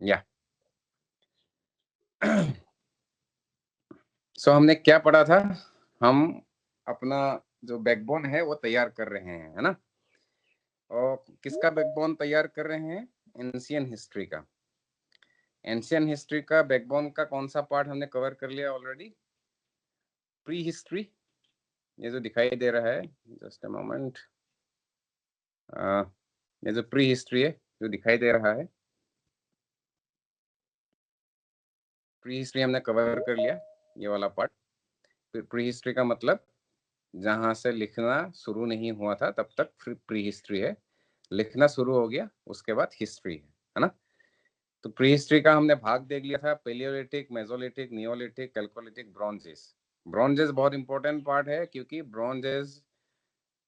या सो हमने क्या पढ़ा था? हम अपना जो बैकबोन है वो तैयार कर रहे हैं, है ना? और किसका बैकबोन तैयार कर रहे हैं? एंशियन हिस्ट्री का। एंशियन हिस्ट्री का बैकबोन का कौन सा पार्ट हमने कवर कर लिया ऑलरेडी? Pre history. ये जो दिखाई दे रहा है, जस्ट अ मोमेंट, ये जो प्री हिस्ट्री है जो दिखाई दे रहा है, प्री हिस्ट्री हमने कवर कर लिया, ये वाला पार्ट। प्री हिस्ट्री का मतलब जहां से लिखना शुरू नहीं हुआ था तब तक प्री हिस्ट्री है, लिखना शुरू हो गया उसके बाद हिस्ट्री है ना? तो प्री हिस्ट्री का हमने भाग देख लिया था, palaeolithic, mesolithic, neolithic, chalcolithic, bronze age. Bronze age बहुत इंपॉर्टेंट पार्ट है क्योंकि bronze age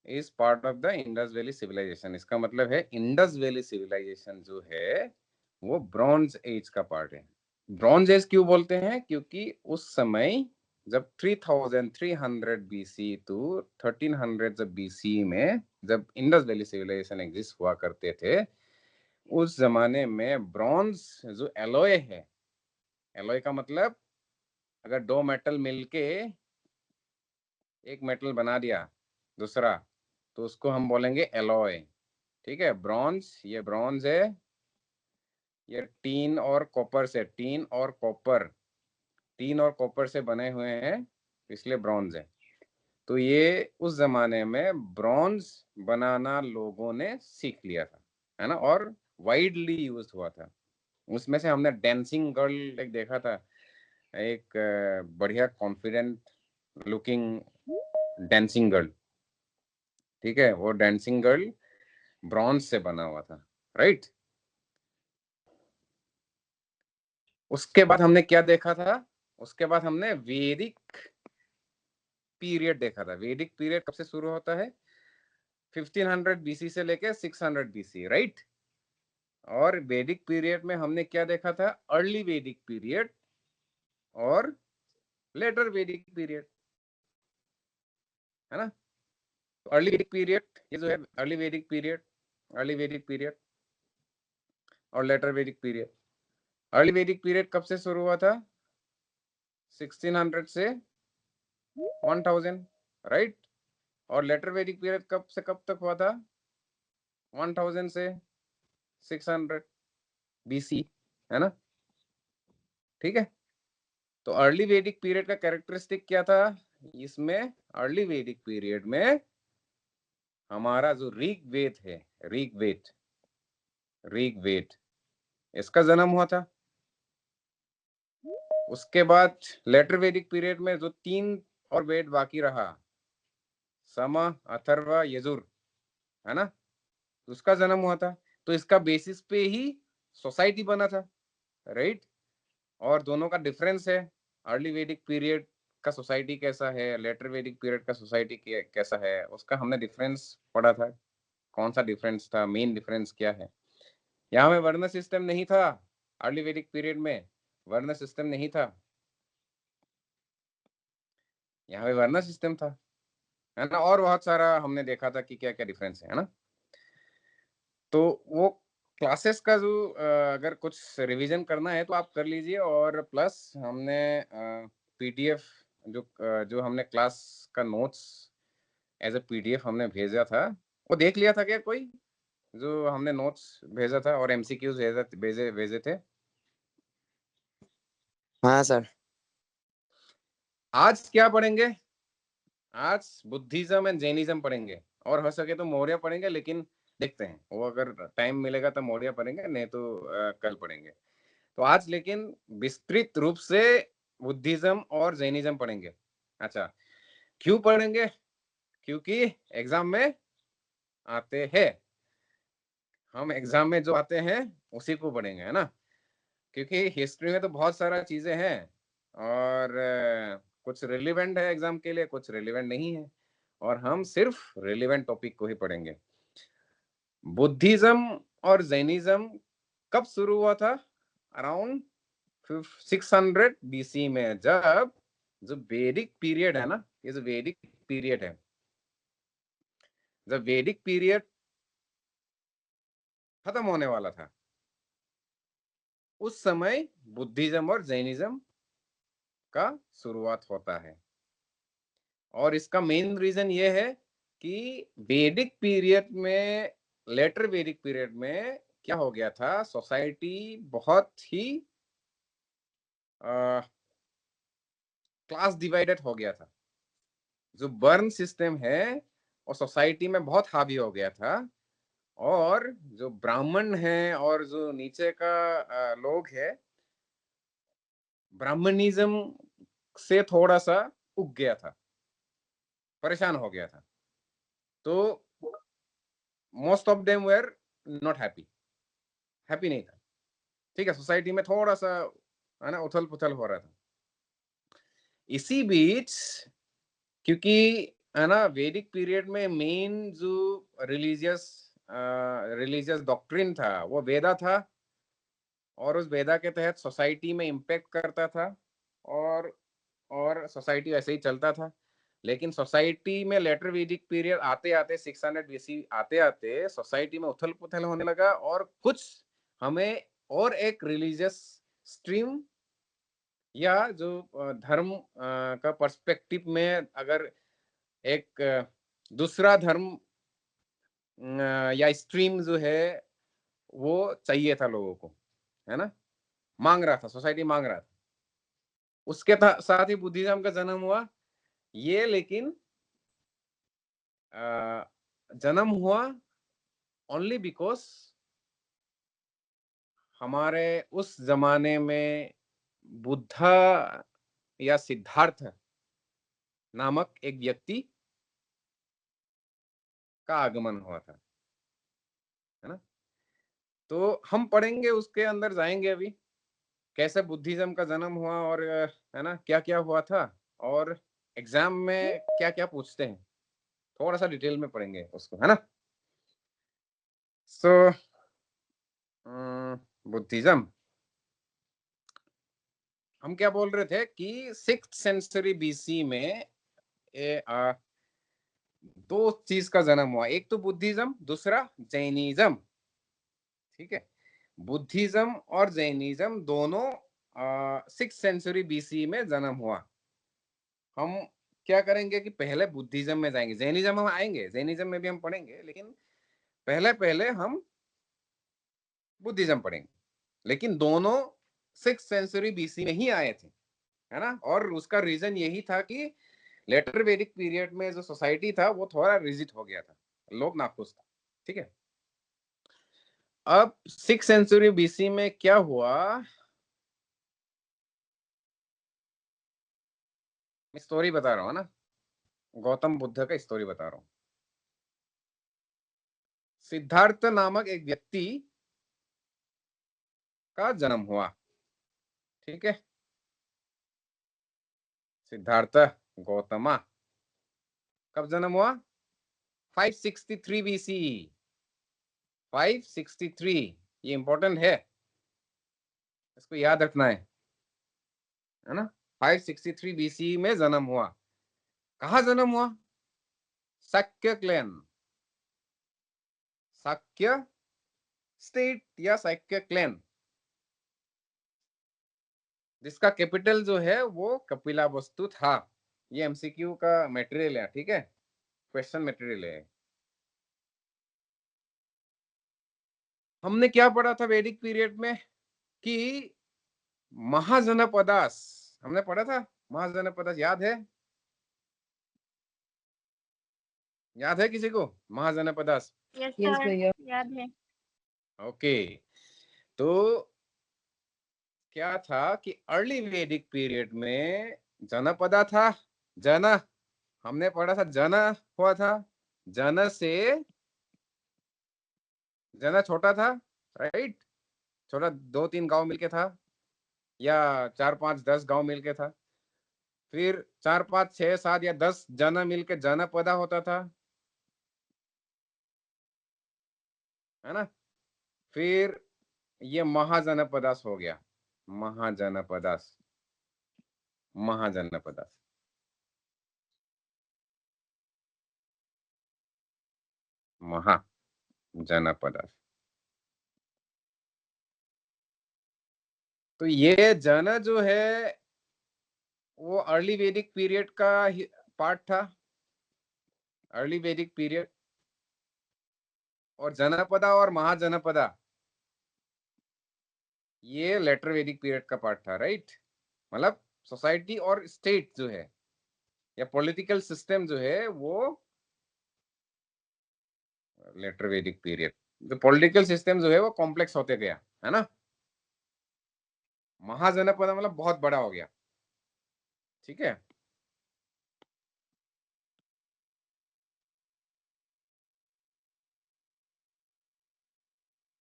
is part of the Indus valley civilisation. इसका मतलब है इंडस वैली सिविलाइजेशन जो है वो ब्रॉन्ज एज का पार्ट है। ब्रॉन्ज एज क्यों बोलते हैं? क्योंकि उस समय जब 3300 बीसी टू 1300 जब बीसी में जब इंडस वैली सिविलाइजेशन एग्जिस्ट हुआ करते थे, उस जमाने में ब्रॉन्ज जो एलॉय है, एलॉय का मतलब अगर दो मेटल मिलके एक मेटल बना दिया दूसरा, तो उसको हम बोलेंगे एलॉय। ठीक है, ब्रॉन्ज, ये ब्रॉन्ज है, ये टीन और कॉपर से, टीन और कॉपर, टीन और कॉपर से बने हुए हैं, इसलिए ब्रॉन्ज है। तो ये उस जमाने में ब्रॉन्ज बनाना लोगों ने सीख लिया था, है ना? और वाइडली यूज हुआ था। उसमें से हमने डांसिंग गर्ल एक देखा था, एक बढ़िया कॉन्फिडेंट लुकिंग डांसिंग गर्ल। ठीक है, वो डांसिंग गर्ल ब्रॉन्ज से बना हुआ था, राइट? उसके बाद हमने क्या देखा था? उसके बाद हमने वैदिक पीरियड देखा था। वैदिक पीरियड कब से शुरू होता है? 1500 बीसी से लेके 600 बीसी, राइट? और वैदिक पीरियड में हमने क्या देखा था? अर्ली वैदिक पीरियड और लेटर वैदिक पीरियड, है ना? तो अर्ली वैदिक पीरियड, ये जो है अर्ली वैदिक पीरियड, अर्ली वैदिक पीरियड और लेटर वैदिक पीरियड। अर्ली वैदिक पीरियड कब से शुरू हुआ था? 1600 से 1000, राइट? और लेटर वैदिक पीरियड कब से कब तक हुआ था? 1000 से 600 बीसी, है ना? ठीक है, तो अर्ली वैदिक पीरियड का कैरेक्टरिस्टिक क्या था? इसमें अर्ली वैदिक पीरियड में हमारा जो ऋग्वेद है, ऋग्वेद, ऋग्वेद, इसका जन्म हुआ था। उसके बाद लेटर वैदिक पीरियड में जो 3 और वेद बाकी रहा, सम, अथर्व, यजुर, है ना? उसका जन्म हुआ था। तो इसका बेसिस पे ही सोसाइटी बना था, राइट? और दोनों का डिफरेंस है, अर्ली वैदिक पीरियड का सोसाइटी कैसा है, लेटर वैदिक पीरियड का सोसाइटी कैसा है, उसका हमने डिफरेंस पढ़ा था। कौन सा डिफरेंस था? मेन डिफरेंस क्या है? यहाँ में वर्ण सिस्टम नहीं था। अर्ली वैदिक पीरियड में वर्ण सिस्टम नहीं था, यहाँ पे वर्ण सिस्टम था, है ना? और बहुत सारा हमने देखा था कि क्या क्या डिफरेंस है ना? तो वो क्लासेस का जो अगर कुछ रिवीजन करना है तो आप कर लीजिए। और प्लस हमने पीडीएफ जो हमने क्लास का नोट्स एज ए पीडीएफ हमने भेजा था, वो देख लिया था क्या कोई? जो हमने नोट्स भेजा था और एमसीक्यूज भेजे भेजे थे। हाँ सर। आज क्या पढ़ेंगे? आज बुद्धिज्म एंड जैनिज्म पढ़ेंगे, और हो सके तो मौर्य पढ़ेंगे, लेकिन देखते हैं, वो अगर टाइम मिलेगा तो मौर्य पढ़ेंगे, नहीं तो कल पढ़ेंगे। तो आज लेकिन विस्तृत रूप से बुद्धिज्म और जैनिज्म पढ़ेंगे। अच्छा, क्यों पढ़ेंगे? क्योंकि एग्जाम में आते हैं, हम एग्जाम में जो आते हैं उसी को पढ़ेंगे, है ना? क्योंकि हिस्ट्री में तो बहुत सारा चीजें हैं, और कुछ रिलेवेंट है एग्जाम के लिए, कुछ रिलेवेंट नहीं है, और हम सिर्फ रिलेवेंट टॉपिक को ही पढ़ेंगे। बुद्धिज्म और जैनिज्म कब शुरू हुआ था? अराउंड 600 बीसी में, जब जो वैदिक पीरियड है ना, ये जो वैदिक पीरियड है, जब वैदिक पीरियड खत्म होने वाला था, उस समय बुद्धिज्म और जैनिज्म का शुरुआत होता है। और इसका मेन रीजन ये है कि वैदिक पीरियड में, लेटर वैदिक पीरियड में क्या हो गया था, सोसाइटी बहुत ही क्लास डिवाइडेड हो गया था। जो बर्न सिस्टम है वो सोसाइटी में बहुत हावी हो गया था, और जो ब्राह्मण है और जो नीचे का लोग है, ब्राह्मणिज्म से थोड़ा सा उग गया था, परेशान हो गया था। तो most of them were not happy, happy नहीं था। ठीक है, सोसाइटी में थोड़ा सा है ना उथल पुथल हो रहा था। इसी बीच, क्योंकि है ना वैदिक पीरियड में मेन जो रिलीजियस रिलीजियस डॉक्ट्रिन था वो वेदा था, और उस वेदा के तहत सोसाइटी में इम्पैक्ट करता था, और और सोसाइटी ऐसे ही चलता था। लेकिन सोसाइटी में लेटर वैदिक पीरियड आते आते 600 बीसी आते आते सोसाइटी में उथल पुथल होने लगा, और कुछ हमें और एक रिलीजियस स्ट्रीम या जो धर्म का पर्सपेक्टिव में, अगर एक दूसरा धर्म या स्ट्रीम जो है वो चाहिए था लोगों को, है ना, मांग रहा था, सोसाइटी मांग रहा था। उसके साथ ही बुद्धिज्म का जन्म हुआ। ये लेकिन जन्म हुआ ओनली बिकॉज हमारे उस जमाने में बुद्धा या सिद्धार्थ नामक एक व्यक्ति का आगमन हुआ था, है ना। तो हम पढ़ेंगे, उसके अंदर जाएंगे अभी, कैसे बुद्धिज्म का जन्म हुआ, और है ना क्या क्या हुआ था, और एग्जाम में क्या क्या पूछते हैं, थोड़ा सा डिटेल में पढ़ेंगे उसको, है ना। सो बुद्धिज्म, हम क्या बोल रहे थे कि 6th सेंचुरी बीसी में दो चीज का जन्म हुआ, एक तो बुद्धिज्म, दूसरा जैनिज्म। ठीक है, बुद्धिज्म और जैनिज्म दोनों 6th सेंचुरी बीसी में जन्म हुआ। हम क्या करेंगे कि पहले बुद्धिज्म में जाएंगे, जैनिज्म हम आएंगे, जैनिज्म में भी हम पढ़ेंगे, लेकिन पहले पहले हम बुद्धिज्म पढ़ेंगे। लेकिन दोनों 6th सेंचुरी बीसी में ही आए थे, है ना। और उसका रीजन यही था कि लेटर वैदिक पीरियड में जो सोसाइटी था वो थोड़ा रिजिड हो गया था, लोग नाखुश था। ठीक है, अब 6th सेंचुरी बीसी में क्या हुआ, मैं स्टोरी बता रहा हूँ ना, गौतम बुद्ध का स्टोरी बता रहा हूँ। सिद्धार्थ नामक एक व्यक्ति का जन्म हुआ। ठीक है, सिद्धार्थ गौतमा कब जन्म हुआ, 563 बीसी, 563, ये इंपॉर्टेंट है, इसको याद रखना है ना। 563 बीसी में जन्म हुआ। कहाँ जन्म हुआ, शाक्य क्लैन, शाक्य स्टेट या शाक्य क्लैन, जिसका कैपिटल जो है वो कपिला वस्तु था। ये एमसीक्यू का मटेरियल है, ठीक है, क्वेश्चन मटेरियल है। हमने क्या पढ़ा था वैदिक पीरियड में कि महाजनपदास, हमने पढ़ा था महाजनपदास, याद है, याद है किसी को महाजनपदास? यस यस सर, भैया। याद है। ओके, तो क्या था कि अर्ली वैदिक पीरियड में जनपदा था, जन, हमने पढ़ा था जन हुआ था, जन से जन छोटा था, राइट, छोटा 2-3 गांव मिलके था, या 4-5-10 गांव मिलके था। फिर 4-5-6-7 या 10 जन मिलके जनपदा होता था, है ना। फिर ये महाजनपदास हो गया, महाजनपदास, महाजनपदास, महाजनपदास। तो ये जन जो है वो अर्ली वैदिक पीरियड का पार्ट था, अर्ली वैदिक पीरियड। और जनपदा और महाजनपदा ये लेटर वैदिक पीरियड का पार्ट था, राइट। मतलब सोसाइटी और स्टेट जो है या पॉलिटिकल सिस्टम जो है वो लेटर वैदिक पीरियड। जो पॉलिटिकल सिस्टम जो है वो कॉम्प्लेक्स होते गया, है ना। महाजनपद मतलब बहुत बड़ा हो गया, ठीक है।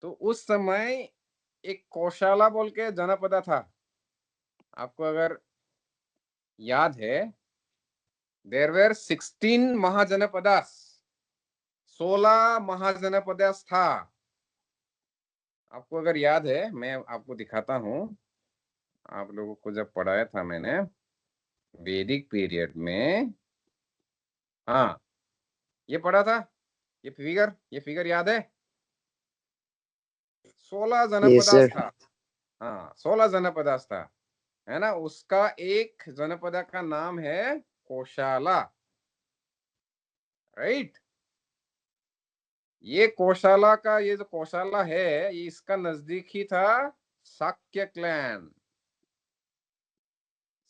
तो उस समय एक कौशाला बोल के जनपदा था, आपको अगर याद है। देयर वेर 16 महाजनपदास, 16 महाजनपदास था। आपको अगर याद है, मैं आपको दिखाता हूं। आप लोगों को जब पढ़ाया था मैंने वैदिक पीरियड में, हाँ ये पढ़ा था। ये फिगर याद है। 16 यस जनपदास सर। था। हाँ 16 जनपदास था, है ना। उसका एक जनपदा का नाम है कोशाला, राइट। ये कोशाला का, ये जो कोशाला है, ये इसका नजदीक ही था शाक्य क्लैन।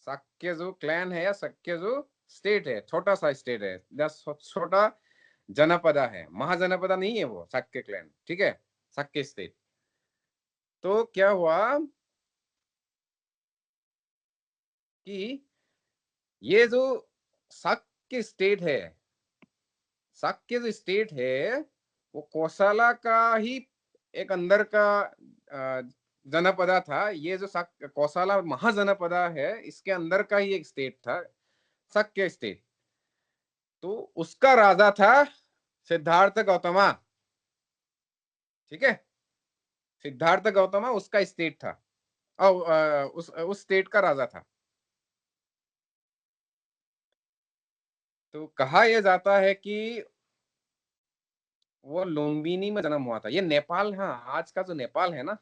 शाक्य जो क्लैन है या शाक्य जो स्टेट है, छोटा सा स्टेट है, छोटा जनपदा है, महाजनपदा नहीं है वो शाक्य क्लैन, ठीक है। शाक्य स्टेट। तो क्या हुआ कि ये जो शाक्य स्टेट है, शाक्य जो स्टेट है वो कोसाला का ही एक अंदर का जनपदा था। ये जो कोसाला महाजनपदा है, इसके अंदर का ही एक स्टेट था शाक्य स्टेट। तो उसका राजा था सिद्धार्थ गौतमा, ठीक है। सिद्धार्थ गौतमा उसका स्टेट था, और उस स्टेट का राजा था। तो कहा यह जाता है कि वो लुम्बिनी में जन्म हुआ था। ये नेपाल, हाँ आज का जो नेपाल है ना,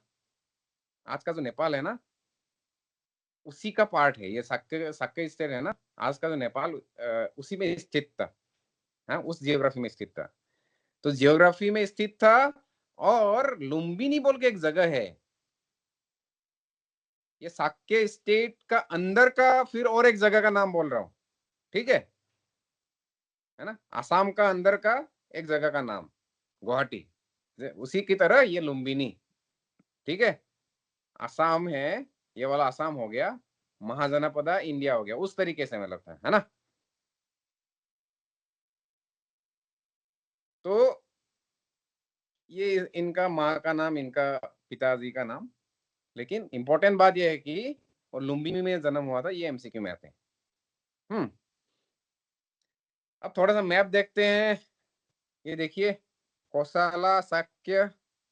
आज का जो नेपाल है ना, उसी का पार्ट है ये। साक्य साक्य स्टेट है ना, आज का जो नेपाल उसी में स्थित था। हाँ उस जियोग्राफी में स्थित था। तो जियोग्राफी में स्थित था। और लुम्बिनी बोल के एक जगह है, ये साक्य स्टेट का अंदर का फिर और एक जगह का नाम बोल रहा हूँ, ठीक है ना। आसाम का अंदर का एक जगह का नाम गुवाहाटी, उसी की तरह ये लुम्बिनी, ठीक है। आसाम है, ये वाला आसाम हो गया, महाजनपदा इंडिया हो गया, उस तरीके से मतलब था, है ना। तो ये इनका माँ का नाम, इनका पिताजी का नाम। लेकिन इंपॉर्टेंट बात यह है कि और लुम्बिनी में जन्म हुआ था, ये एमसीक्यू में आते हैं। हम्म। अब थोड़ा सा मैप देखते हैं। ये देखिए, कोसाला शाक्य,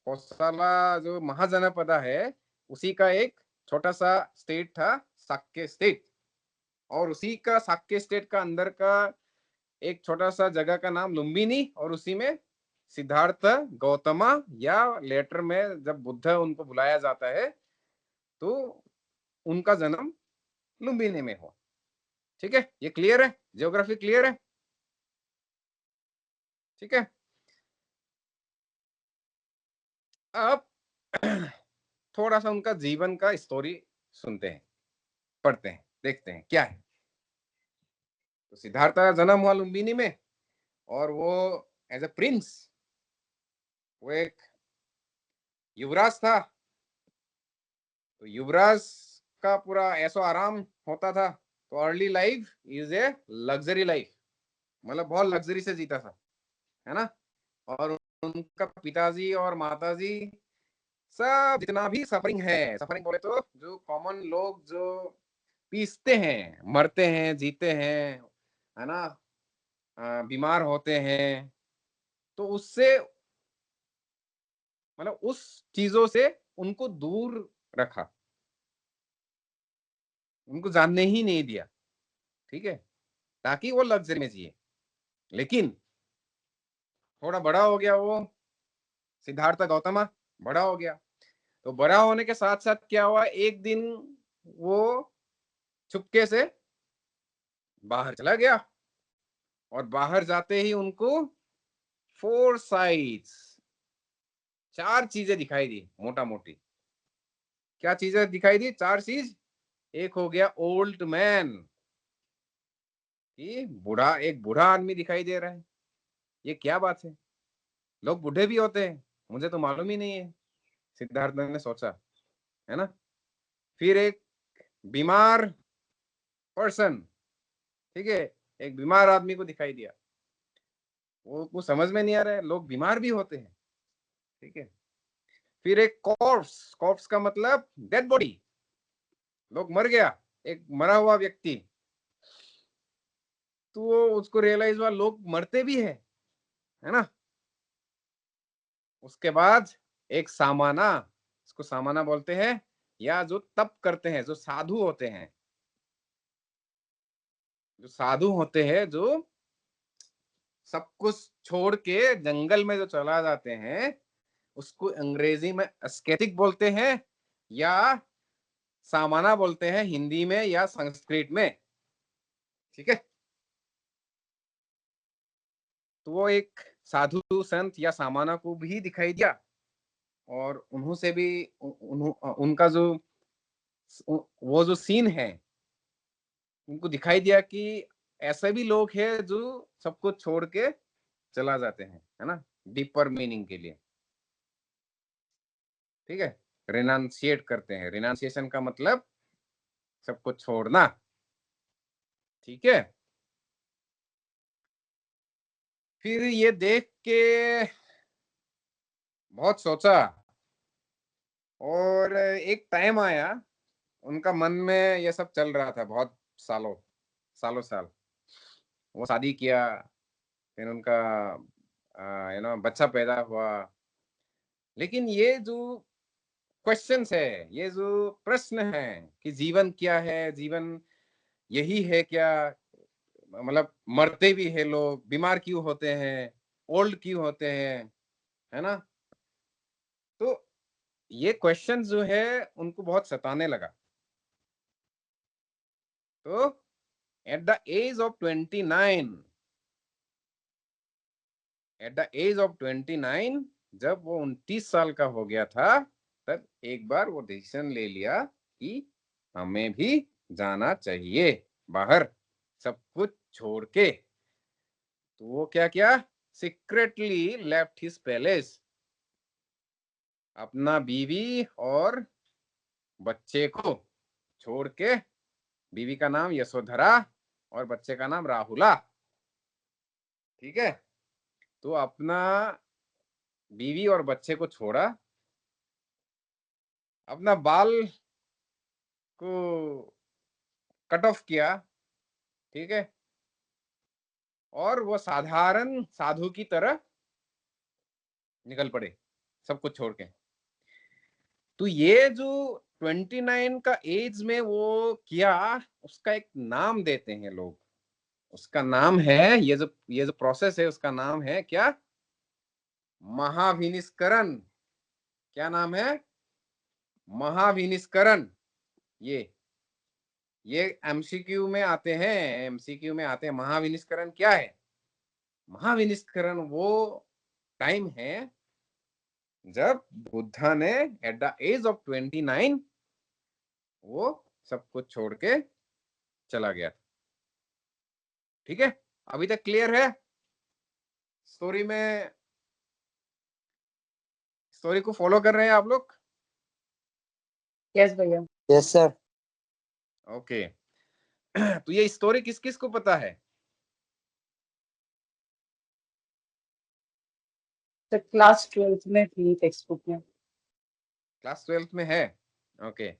कोसाला जो महाजनपदा है उसी का एक छोटा सा स्टेट था शाक्य स्टेट। और उसी का शाक्य स्टेट का अंदर का एक छोटा सा जगह का नाम लुम्बिनी, और उसी में सिद्धार्थ गौतमा, या लेटर में जब बुद्ध उनको बुलाया जाता है तो उनका जन्म लुम्बिनी में हुआ, ठीक है। ये क्लियर है, ज्योग्राफी क्लियर है, ठीक है। अब थोड़ा सा उनका जीवन का स्टोरी सुनते हैं, पढ़ते हैं, देखते हैं क्या है। तो सिद्धार्थ का जन्म हुआ लुम्बिनी में, और वो एज ए प्रिंस, वो एक युवराज था। तो युवराज का पूरा ऐसो आराम होता था। तो early life is a luxury life, मतलब बहुत लग्जरी से जीता था, है ना। और उनका पिताजी और माताजी सब जितना भी सफरिंग है, सफरिंग बोले तो जो कॉमन लोग जो पीसते हैं, मरते हैं, जीते हैं, है ना, बीमार होते हैं, तो उससे मतलब उस चीजों से उनको दूर रखा, उनको जानने ही नहीं दिया, ठीक है, ताकि वो लग्जरी में जिए। लेकिन थोड़ा बड़ा हो गया वो सिद्धार्थ गौतमा, बड़ा हो गया। तो बड़ा होने के साथ साथ क्या हुआ, एक दिन वो चुपके से बाहर चला गया और बाहर जाते ही उनको 4 साइट्स, 4 चीजें दिखाई दी मोटा मोटी। क्या चीजें दिखाई दी? 4 चीज। एक हो गया ओल्ड मैन, कि बूढ़ा, एक बूढ़ा आदमी दिखाई दे रहा है। ये क्या बात है, लोग बूढ़े भी होते हैं, मुझे तो मालूम ही नहीं है, सिद्धार्थ ने सोचा, है ना। फिर एक बीमार पर्सन, ठीक है, एक बीमार आदमी को दिखाई दिया। वो कुछ समझ में नहीं आ रहा है, लोग बीमार भी होते हैं, ठीक है। फिर एक कॉर्प्स, कॉर्प्स का मतलब डेड बॉडी, लोग मर गया, एक मरा हुआ व्यक्ति। तो वो उसको रियलाइज हुआ लोग मरते भी है ना। उसके बाद एक सामाना, इसको सामाना बोलते हैं, या जो तप करते हैं, जो साधु होते हैं, जो साधु होते हैं, जो सब कुछ छोड़ के जंगल में जो चला जाते हैं, उसको अंग्रेजी में अस्केटिक बोलते हैं, या सामाना बोलते हैं हिंदी में या संस्कृत में, ठीक है। तो वो एक साधु संत या सामाना को भी दिखाई दिया, और उन्हों से भी उनका जो वो जो सीन है, उनको दिखाई दिया कि ऐसे भी लोग हैं जो सब कुछ छोड़ के चला जाते हैं, है ना, डीपर मीनिंग के लिए, ठीक है। रिनाउंशिएट करते हैं, रिनाउंसिएशन का मतलब सब कुछ छोड़ना, ठीक है। फिर ये देख के बहुत सोचा, और एक टाइम आया, उनका मन में ये सब चल रहा था बहुत सालों, सालों साल। वो शादी किया, फिर उनका बच्चा पैदा हुआ। लेकिन ये जो क्वेश्चंस है, ये जो प्रश्न है कि जीवन क्या है, जीवन यही है क्या, मतलब मरते भी है लोग, बीमार क्यों होते हैं, ओल्ड क्यों होते हैं, है ना। तो ये क्वेश्चन जो है उनको बहुत सताने लगा। तो at the age of 29, at the age of 29, जब वो 29 साल का हो गया था, तब एक बार वो डिसीजन ले लिया कि हमें भी जाना चाहिए बाहर, सब कुछ छोड़ के। तो वो क्या किया, सीक्रेटली लेफ्ट हिज पैलेस, अपना बीवी और बच्चे को छोड़ के, बीवी का नाम यशोधरा और बच्चे का नाम राहुला, ठीक है। तो अपना बीवी और बच्चे को छोड़ा, अपना बाल को कट ऑफ किया, ठीक है, और वो साधारण साधु की तरह निकल पड़े, सब कुछ छोड़ के। तो ये जो 29 का एज में वो किया, उसका एक नाम देते हैं लोग, उसका नाम है, ये जो प्रोसेस है उसका नाम है क्या, महाविनिस्करण। क्या नाम है? महाविनिस्करण। ये ये एमसीक्यू में आते हैं, एमसीक्यू में आते हैं। महाविनिस्करण क्या है? महाविनिस्करण वो टाइम है जब बुद्धा ने एट द एज ऑफ 29 वो सब कुछ छोड़ के चला गया, ठीक है। अभी तक क्लियर है स्टोरी में? स्टोरी को फॉलो कर रहे हैं आप लोग? यस भैया। Yes sir. ओके। तो ये स्टोरी किस किस को पता है? तो क्लास 12th में थी टेक्स्ट बुक में। क्लास 12th में है, ओके,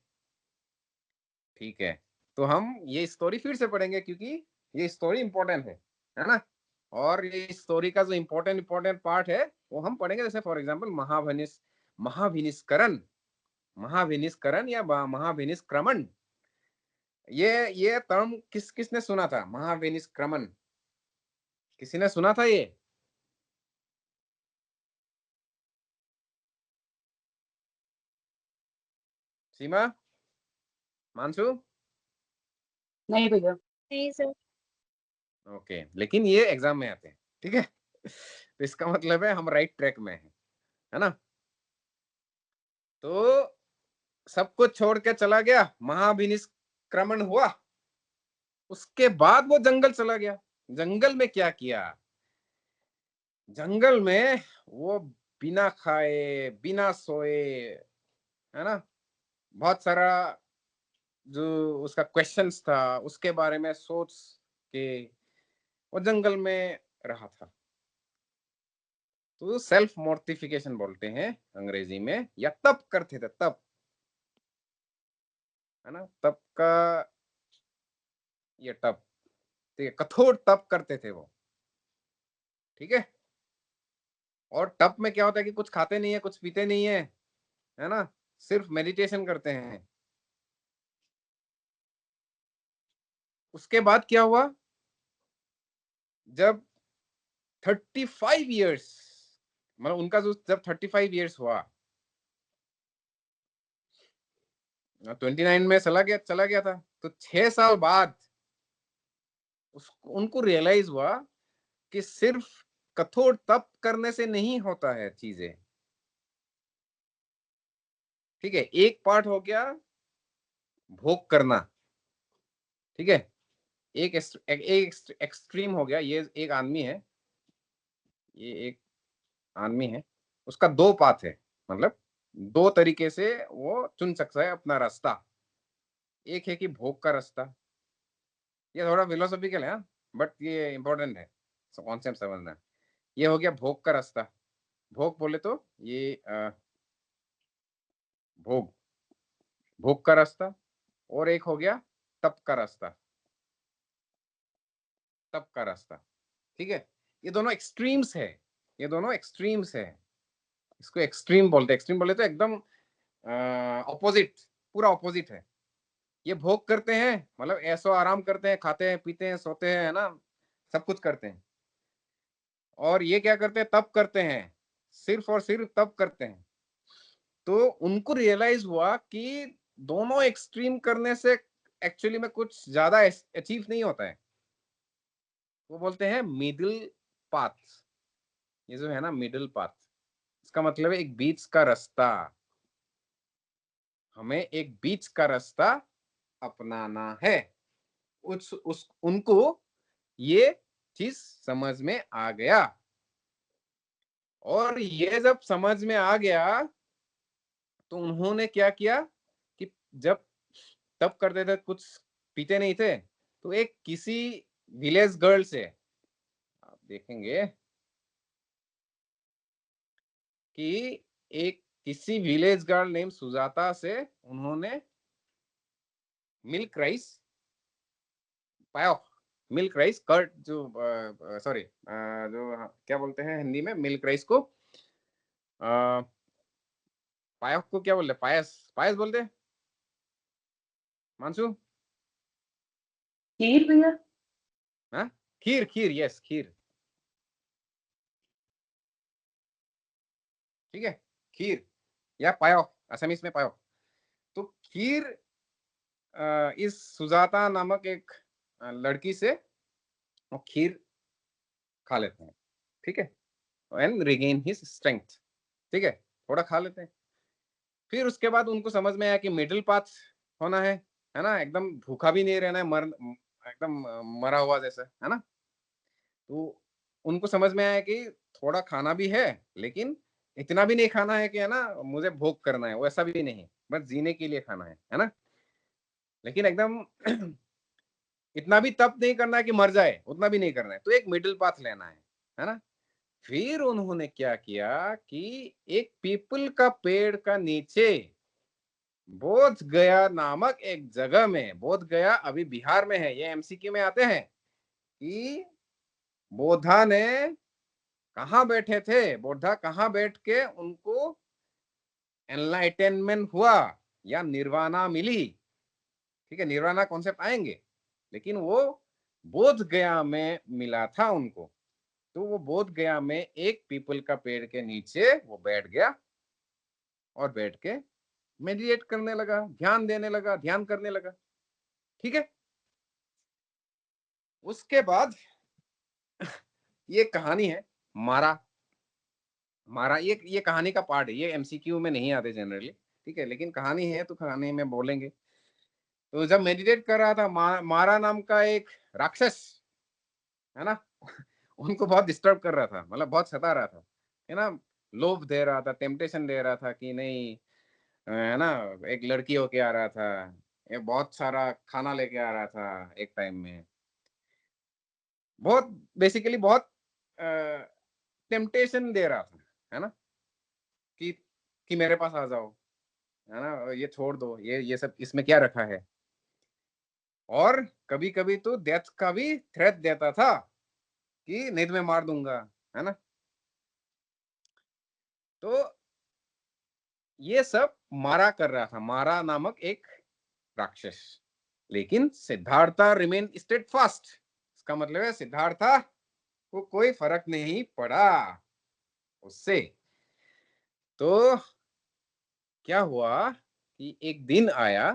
ठीक है। तो हम ये स्टोरी फिर से पढ़ेंगे क्योंकि ये स्टोरी इंपॉर्टेंट है ना। और ये स्टोरी का जो इंपॉर्टेंट पार्ट है वो हम पढ़ेंगे, जैसे फॉर एग्जांपल महाविनिस्करण, महाविनिस्करण या महाविनिष्क्रमण। ये टर्म किसने सुना था, महाविनिष्क्रमण? किसी ने सुना था ये? सीमा, मानसू? नहीं भैया। नहीं सर। ओके, लेकिन ये एग्जाम में आते हैं, ठीक है। तो इसका मतलब है हम राइट ट्रैक में हैं, है ना। तो सब कुछ छोड़ के चला गया, महाविनिष्क्रमण हुआ, उसके बाद वो जंगल चला गया। जंगल में क्या किया? जंगल में वो बिना खाए बिना सोए, है ना, बहुत सारा जो उसका क्वेश्चंस था उसके बारे में सोच के वो जंगल में रहा था। तो सेल्फ मोर्टिफिकेशन बोलते हैं अंग्रेजी में, या तप करते थे, तप, है ना, तप का ये तप, ठीक है, कठोर तप करते थे वो, ठीक है। और तप में क्या होता है कि कुछ खाते नहीं है, कुछ पीते नहीं है ना, सिर्फ मेडिटेशन करते हैं। उसके बाद क्या हुआ? जब 35 इयर्स, मतलब उनका जो जब 35 इयर्स हुआ, 29 में चला गया था, तो 6 साल बाद उनको रियलाइज हुआ कि सिर्फ कठोर तप करने से नहीं होता है चीजें, ठीक है। एक पार्ट हो गया भोग करना, ठीक है, एक एक्सट्रीम हो गया। ये एक आदमी है, ये एक आदमी है, उसका दो पाथ है, मतलब दो तरीके से वो चुन सकता है अपना रास्ता। एक है कि भोग का रास्ता, ये थोड़ा फिलोसॉफिकल है, बट ये इंपॉर्टेंट है, कॉन्सेप्ट समझना। ये हो गया भोग का रास्ता। भोग बोले तो ये भोग, भोग का रास्ता। और एक हो गया तप का रास्ता, तप का रास्ता, ठीक है। ये दोनों एक्सट्रीम्स है, ये दोनों एक्सट्रीम्स है। इसको एक्सट्रीम बोलते हैं। एक्सट्रीम बोले तो एकदम ऑपोजिट, पूरा ऑपोजिट है। ये भोग करते हैं, मतलब ऐसो आराम करते हैं, खाते हैं पीते हैं सोते हैं, है ना, सब कुछ करते हैं। और ये क्या करते हैं? तप करते हैं, सिर्फ और सिर्फ तप करते हैं। तो उनको रियलाइज हुआ कि दोनों एक्सट्रीम करने से एक्चुअली में कुछ ज्यादा अचीव नहीं होता है। वो बोलते हैं मिडिल पाथ। ये जो है ना मिडिल पाथ, इसका मतलब है एक बीच का रास्ता। हमें एक बीच का रास्ता अपनाना है। उस उनको ये चीज समझ में आ गया। और ये जब समझ में आ गया तो उन्होंने क्या किया कि जब तब करते थे, कुछ पीते नहीं थे, तो एक किसी विलेज गर्ल से, आप देखेंगे कि एक किसी विलेज गर्ल नेम सुजाता से उन्होंने मिल्क राइस पाया। मिल्क राइस कर्ड, जो सॉरी, जो क्या बोलते हैं हिंदी में मिल्क राइस को, पायक को क्या बोलते हैं? पायस, पायस बोलते हैं मानसू? खीर भैया। हाँ, खीर, खीर, यस, खीर, ठीक है, खीर या पायो, असमीज में पायो। तो खीर इस सुजाता नामक एक लड़की से वो खीर खा लेते हैं, ठीक है, एंड रिगेन हिज स्ट्रेंथ, ठीक है, थोड़ा खा लेते हैं। फिर उसके बाद उनको समझ में आया कि मिडिल पाथ होना है ना, एकदम भूखा भी नहीं रहना है, एकदम मरा हुआ जैसा, है ना। तो उनको समझ में आया कि थोड़ा खाना भी है, लेकिन इतना भी नहीं खाना है कि, है ना, मुझे भोग करना है, वैसा भी नहीं, बस जीने के लिए खाना है ना। लेकिन एकदम इतना भी तप नहीं करना है कि मर जाए, उतना भी नहीं करना है, तो एक मिडिल पाथ लेना है ना। फिर उन्होंने क्या किया कि एक पीपल का पेड़ का नीचे बोध गया नामक एक जगह में, बोध गया अभी बिहार में है, ये एमसीक्यू में आते हैं कि बोधा ने कहाँ बैठे थे, बोधा कहाँ बैठ के उनको एनलाइटेनमेंट हुआ या निर्वाणा मिली, ठीक है, निर्वाणा कॉन्सेप्ट आएंगे, लेकिन वो बोध गया में मिला था उनको। तो वो बोध गया में एक पीपल का पेड़ के नीचे वो बैठ गया और बैठ के मेडिटेट करने लगा, ध्यान देने लगा, ध्यान करने लगा। ठीक है, उसके बाद ये कहानी है मारा मारा, ये कहानी का पार्ट है, ये एमसीक्यू में नहीं आते जनरली। ठीक है, लेकिन कहानी है तो कहानी में बोलेंगे। तो जब मेडिटेट कर रहा था, मारा नाम का एक राक्षस है ना, उनको बहुत डिस्टर्ब कर रहा था, मतलब बहुत सता रहा था, है ना, लोभ दे रहा था, टेम्पटेशन दे रहा था कि नहीं, है ना, एक लड़की होके आ रहा था, ये बहुत सारा खाना लेके आ रहा था एक टाइम में, बहुत बेसिकली बहुत टेम्पटेशन दे रहा था, है ना, कि मेरे पास आ जाओ, है ना, ये छोड़ दो, ये सब इसमें क्या रखा है। और कभी कभी तो डेथ का भी थ्रेट देता था कि नहीं तुम्हें मार दूंगा, है ना। तो ये सब मारा कर रहा था, मारा नामक एक राक्षस। लेकिन सिद्धार्था रिमेन स्टेड फास्ट, इसका मतलब है सिद्धार्था को कोई फर्क नहीं पड़ा उससे। तो क्या हुआ कि एक दिन आया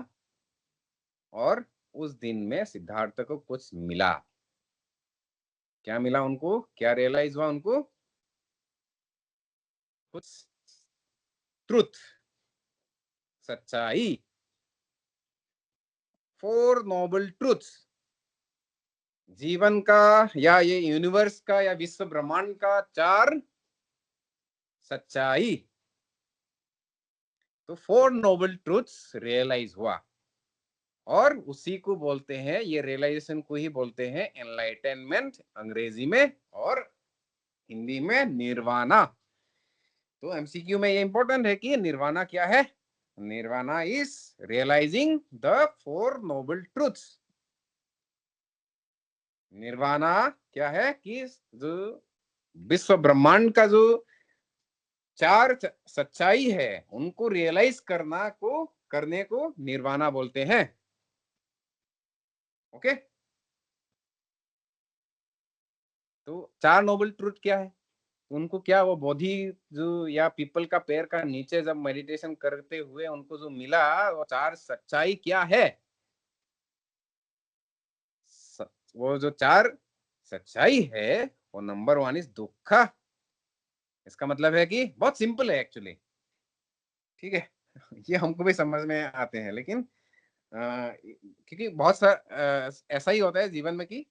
और उस दिन में सिद्धार्थ को कुछ मिला। क्या मिला उनको, क्या रियलाइज हुआ उनको, कुछ ट्रुथ, सच्चाई, 4 नोबल ट्रुथ्स, जीवन का या ये यूनिवर्स का या विश्व ब्रह्मांड का 4 सच्चाई। तो 4 नोबल ट्रुथ्स रियलाइज हुआ, और उसी को बोलते हैं, ये रियलाइजेशन को ही बोलते हैं एनलाइटनमेंट अंग्रेजी में, और हिंदी में निर्वाणा। तो एमसीक्यू में ये इंपॉर्टेंट है कि निर्वाणा क्या है। Nirvana is realizing the 4 noble truths. Nirvana क्या है कि जो विश्व ब्रह्मांड का जो 4 सच्चाई है उनको रियलाइज करने को निर्वाणा बोलते हैं। ओके, तो 4 नोबल ट्रुथ क्या है, उनको क्या वो बोधि जो या पीपल का पैर का नीचे जब मेडिटेशन करते हुए उनको जो मिला, वो 4 सच्चाई क्या है। वो जो 4 सच्चाई है, वो नंबर 1 इज दुख। इसका मतलब है कि बहुत सिंपल है एक्चुअली। ठीक है, ये हमको भी समझ में आते हैं, लेकिन क्योंकि बहुत सा ऐसा ही होता है जीवन में कि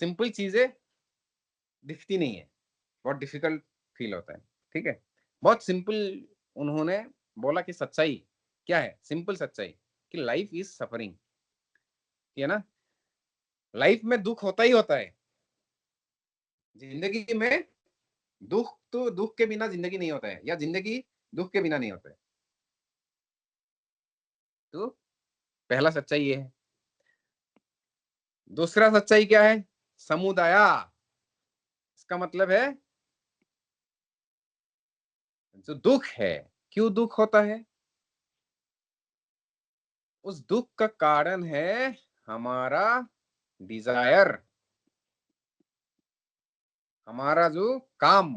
सिंपल चीजें दिखती नहीं है, बहुत डिफिकल्ट फील होता है। ठीक है, बहुत सिंपल उन्होंने बोला कि सच्चाई क्या है, सिंपल सच्चाई कि लाइफ इज सफरिंग, है ना, लाइफ में दुख होता ही होता है। जिंदगी में दुख, तो दुख के बिना जिंदगी नहीं होता है, या जिंदगी दुख के बिना नहीं होता है। तो पहला सच्चाई ये है। दूसरा सच्चाई क्या है, समुदाय। इसका मतलब है जो दुख है, क्यों दुख होता है, उस दुख का कारण है हमारा डिजायर, हमारा जो काम,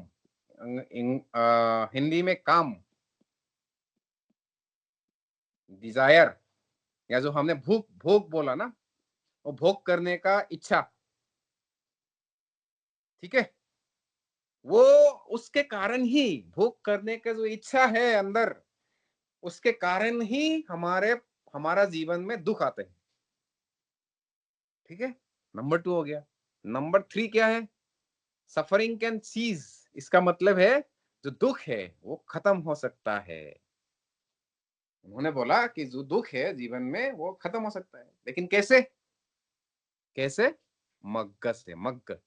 हिंदी में काम, डिजायर, या जो हमने भूख भोग बोला ना, वो भोग करने का इच्छा। ठीक है, वो उसके कारण ही, भोग करने का जो इच्छा है अंदर, उसके कारण ही हमारा जीवन में दुख आते हैं। ठीक है, नंबर 2 हो गया। नंबर 3 क्या है, सफरिंग कैन सीज। इसका मतलब है जो दुख है वो खत्म हो सकता है। उन्होंने बोला कि जो दुख है जीवन में वो खत्म हो सकता है, लेकिन कैसे, कैसे, मग्ग से। मग्ग,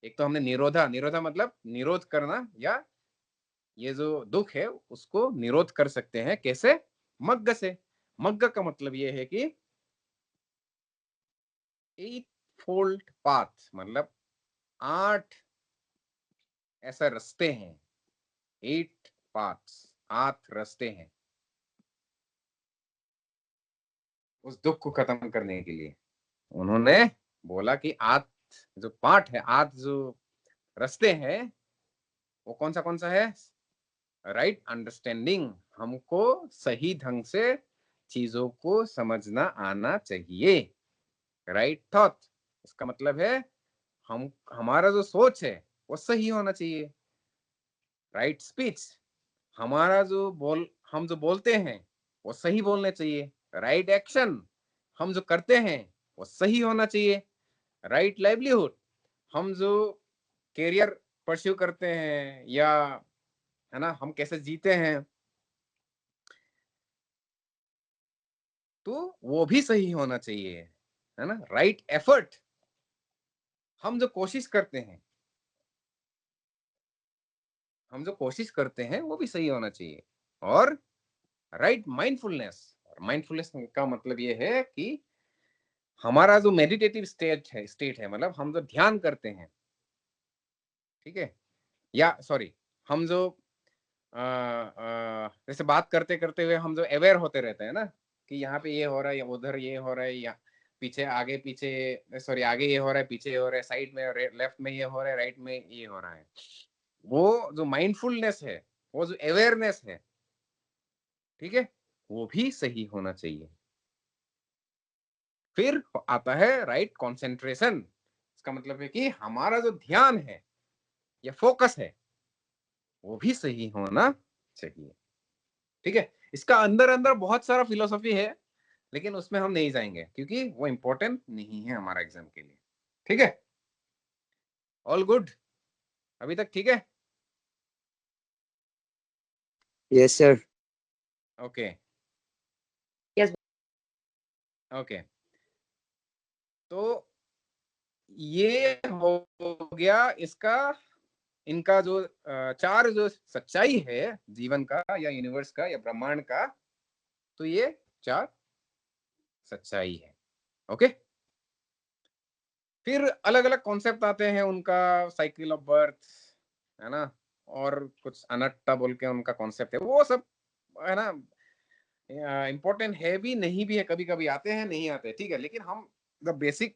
एक तो हमने निरोधा, निरोधा मतलब निरोध करना, या ये जो दुख है उसको निरोध कर सकते हैं कैसे, मग्ग से। मग्ग का मतलब ये है कि 8 फोल्ड पाथ, मतलब 8 ऐसा रास्ते हैं, 8 पाथ्स, 8 रास्ते हैं उस दुख को खत्म करने के लिए। उन्होंने बोला कि 8 जो पार्ट है, 8 जो रास्ते हैं, वो कौन सा है, राइट अंडरस्टैंडिंग, हमको सही ढंग से चीजों को समझना आना चाहिए। राइट थॉट, इसका मतलब है हमारा जो सोच है वो सही होना चाहिए। राइट स्पीच, हमारा हम जो बोलते हैं वो सही बोलने चाहिए। राइट एक्शन, हम जो करते हैं वो सही होना चाहिए। राइट लाइवलीहुड, हम जो करियर परस्यू करते हैं या है ना हम कैसे जीते हैं तो वो भी सही होना चाहिए, है ना। राइट एफर्ट, हम जो कोशिश करते हैं वो भी सही होना चाहिए। और राइट माइंडफुलनेस, माइंडफुलनेस का मतलब ये है कि हमारा जो मेडिटेटिव स्टेट है मतलब हम जो ध्यान करते हैं, ठीक है, या सॉरी हम जो जैसे बात करते करते हुए हम जो अवेयर होते रहते हैं ना कि यहाँ पे ये हो रहा है या उधर ये हो रहा है या पीछे आगे पीछे सॉरी आगे ये हो रहा है पीछे ये हो रहा है साइड में लेफ्ट में ये हो रहा है राइट में ये हो रहा है, वो जो माइंडफुलनेस है, वो जो अवेयरनेस है, ठीक है, वो भी सही होना चाहिए। फिर आता है राइट कंसंट्रेशन, इसका मतलब है कि हमारा जो ध्यान है या फोकस है वो भी सही होना चाहिए। ठीक है, इसका अंदर अंदर बहुत सारा फिलोसॉफी है लेकिन उसमें हम नहीं जाएंगे क्योंकि वो इंपॉर्टेंट नहीं है हमारा एग्जाम के लिए। ठीक है, ऑल गुड, अभी तक ठीक है। Yes sir. Okay Yes. Okay, तो ये हो गया इसका, इनका जो चार जो सच्चाई है जीवन का या यूनिवर्स का या ब्रह्मांड का, तो ये चार सच्चाई है। ओके, फिर अलग अलग कॉन्सेप्ट आते हैं उनका, साइकिल ऑफ बर्थ, है ना, और कुछ अनट्टा बोल के उनका कॉन्सेप्ट है, वो सब है ना इम्पोर्टेंट है भी नहीं भी है, कभी कभी आते हैं नहीं आते, ठीक है, लेकिन हम द बेसिक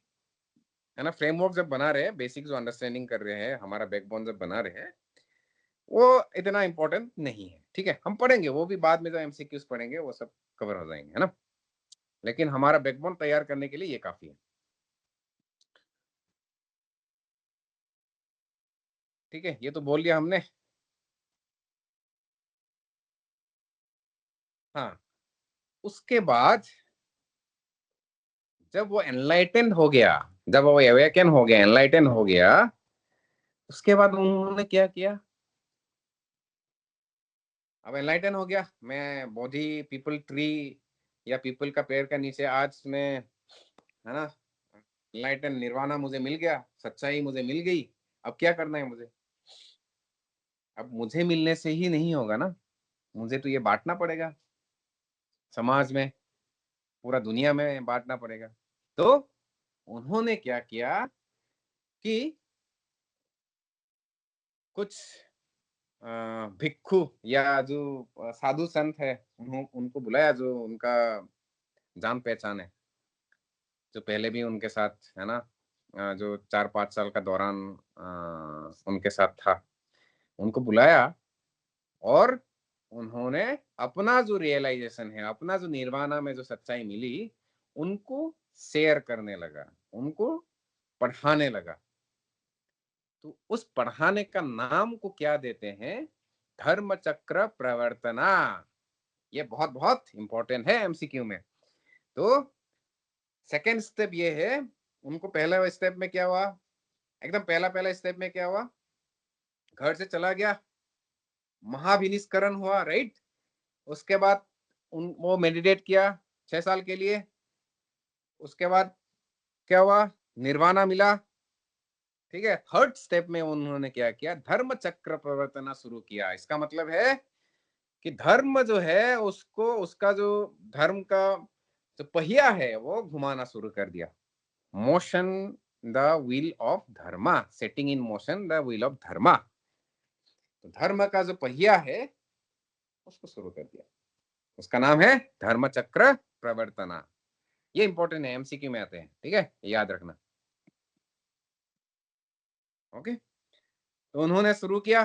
है ना फ्रेमवर्क जब बना रहे हैं, बेसिक जो अंडरस्टैंडिंग कर रहे हैं, हमारा बैकबोन जब बना रहे हैं, वो इतना इम्पोर्टेंट नहीं है। ठीक है, हम पढ़ेंगे वो भी बाद में, जो एमसीक्यूज पढ़ेंगे वो सब कवर हो जाएंगे, है ना, लेकिन हमारा बैकबोन तैयार करने के लिए ये काफी है। ठीक है, ये तो बोल लिया हमने। हाँ, उसके बाद जब वो एनलाइटन हो गया, जब वो अवेकन हो गया, एनलाइटन हो गया, उसके बाद उन्होंने क्या किया, अब एनलाइटन हो गया, मैं बोधि पीपल ट्री या पीपल का पेड़ का नीचे आज मैं, है ना, एनलाइटन निर्वाणा मुझे मिल गया, सच्चाई मुझे मिल गई, अब क्या करना है मुझे, अब मुझे मिलने से ही नहीं होगा ना, मुझे तो ये बांटना पड़ेगा समाज में, पूरा दुनिया में बांटना पड़ेगा। तो उन्होंने क्या किया कि कुछ भिक्षु या जो साधु संत है उनको बुलाया, जो उनका जान पहचान है, जो पहले भी उनके साथ है ना जो 4-5 साल का दौरान उनके साथ था, उनको बुलाया और उन्होंने अपना जो रियलाइजेशन है, अपना जो निर्वाणा में जो सच्चाई मिली, उनको शेयर करने लगा, उनको पढ़ाने लगा। तो उस पढ़ाने का नाम को क्या देते हैं, धर्म चक्र प्रवर्तना। ये बहुत बहुत इंपॉर्टेंट है एमसीक्यू में। तो सेकेंड स्टेप ये है, उनको पहला स्टेप में क्या हुआ, एकदम पहला पहला स्टेप में क्या हुआ, घर से चला गया, महाविनिष्करण हुआ, राइट। उसके बाद वो मेडिटेट किया 6 साल के लिए, उसके बाद क्या हुआ, निर्वाणा मिला। ठीक है, थर्ड स्टेप में उन्होंने क्या किया, धर्म चक्र प्रवर्तना शुरू किया। इसका मतलब है कि धर्म जो है उसको, उसका जो धर्म का जो पहिया है वो घुमाना शुरू कर दिया। Motion the wheel of dharma, setting in motion the wheel of dharma. तो धर्म का जो पहिया है उसको शुरू कर दिया, उसका नाम है धर्म चक्र प्रवर्तना। ये इंपॉर्टेंट है, एमसीक्यू में आते हैं, ठीक है, याद रखना। ओके, तो उन्होंने शुरू किया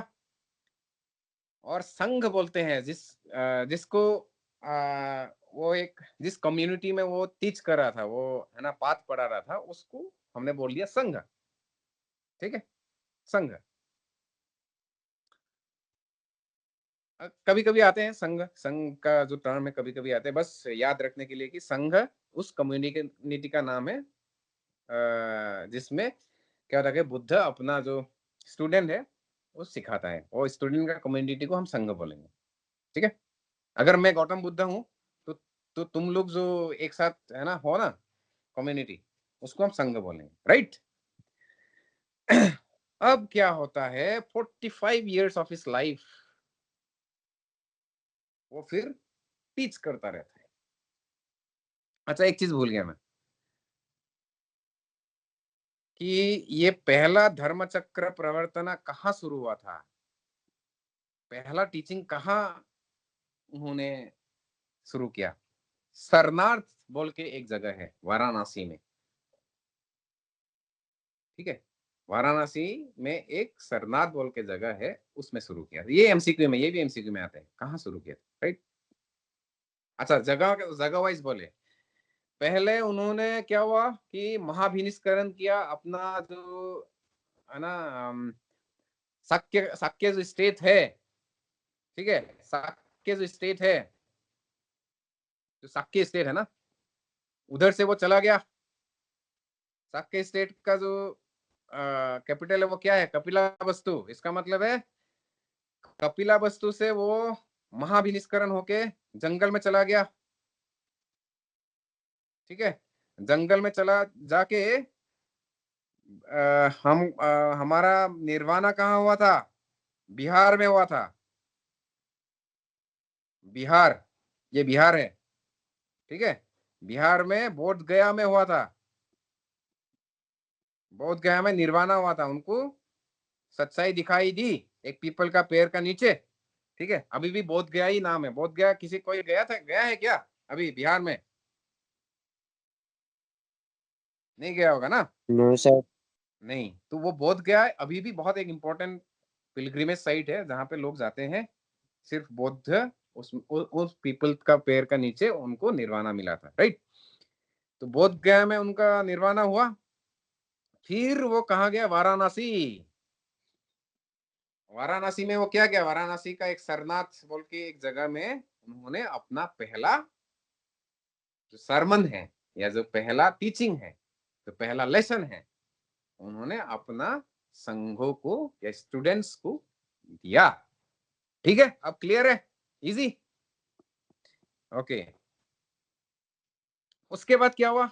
और संघ बोलते हैं जिसको वो एक जिस कम्युनिटी में वो टीच कर रहा था, वो है ना पाठ पढ़ा रहा था, उसको हमने बोल दिया संघ। ठीक है, संघ। कभी कभी आते हैं संघ, संघ का जो टर्म है कभी कभी आते हैं, बस याद रखने के लिए कि संघ उस कम्युनिटी का नाम है जिसमें क्या होता है कि बुद्ध अपना जो स्टूडेंट है वो सिखाता है, और स्टूडेंट का कम्युनिटी को हम संघ बोलेंगे। ठीक है, अगर मैं गौतम बुद्ध हूँ तो तुम लोग जो एक साथ है ना हो ना कम्युनिटी, उसको हम संघ बोलेंगे, राइट। अब क्या होता है, 45 years ऑफ हिज लाइफ वो फिर टीच करता रहता है। अच्छा, एक चीज भूल गया मैं कि ये पहला धर्म चक्र प्रवर्तना कहाँ शुरू हुआ था, पहला टीचिंग कहाँ उन्होंने शुरू किया। सरनार्थ बोल के एक जगह है वाराणसी में। ठीक है, वाराणसी में एक सरनाथ बोल के जगह है, उसमें शुरू किया। ये एमसीक्यू में, ये भी एमसीक्यू में आते हैं, कहाँ शुरू किया, राइट। अच्छा, जगह जगह वाइज बोले, पहले उन्होंने क्या हुआ कि महाभिनिष्करण किया अपना जो है ना शाक्य शाक्य जो स्टेट है। ठीक है, शाक्य जो स्टेट है, जो शाक्य स्टेट है ना, उधर से वो चला गया। शाक्य स्टेट का जो कैपिटल है वो क्या है, कपिला वस्तु। इसका मतलब है कपिला वस्तु से वो महाभिनिष्करण होके जंगल में चला गया। ठीक है, जंगल में चला जाके हमारा निर्वाणा कहाँ हुआ था, बिहार में हुआ था। बिहार, ये बिहार है। ठीक है, बिहार में बोध गया में हुआ था। बोध गया में निर्वाणा हुआ था, उनको सच्चाई दिखाई दी एक पीपल का पेड़ का नीचे। ठीक है, अभी भी बोध गया ही नाम है। बोध गया किसी कोई गया था, गया है क्या अभी बिहार में? नहीं गया होगा ना। No, sir. नहीं, तो वो बोध गया अभी भी बहुत एक इम्पोर्टेंट पिलग्रिमेज साइट है जहाँ पे लोग जाते हैं। सिर्फ बौद्ध उस पीपल का पेड़ का नीचे उनको निर्वाणा मिला था, राइट। तो बोध गया में उनका निर्वाणा हुआ, फिर वो कहाँ गया, वाराणसी। वाराणसी में वो क्या गया, वाराणसी का एक सरनाथ बोल के एक जगह में उन्होंने अपना पहला जो सरमन है या जो पहला टीचिंग है, जो पहला लेसन है, उन्होंने अपना संघों को या स्टूडेंट्स को दिया। ठीक है, अब क्लियर है, इजी, ओके। उसके बाद क्या हुआ,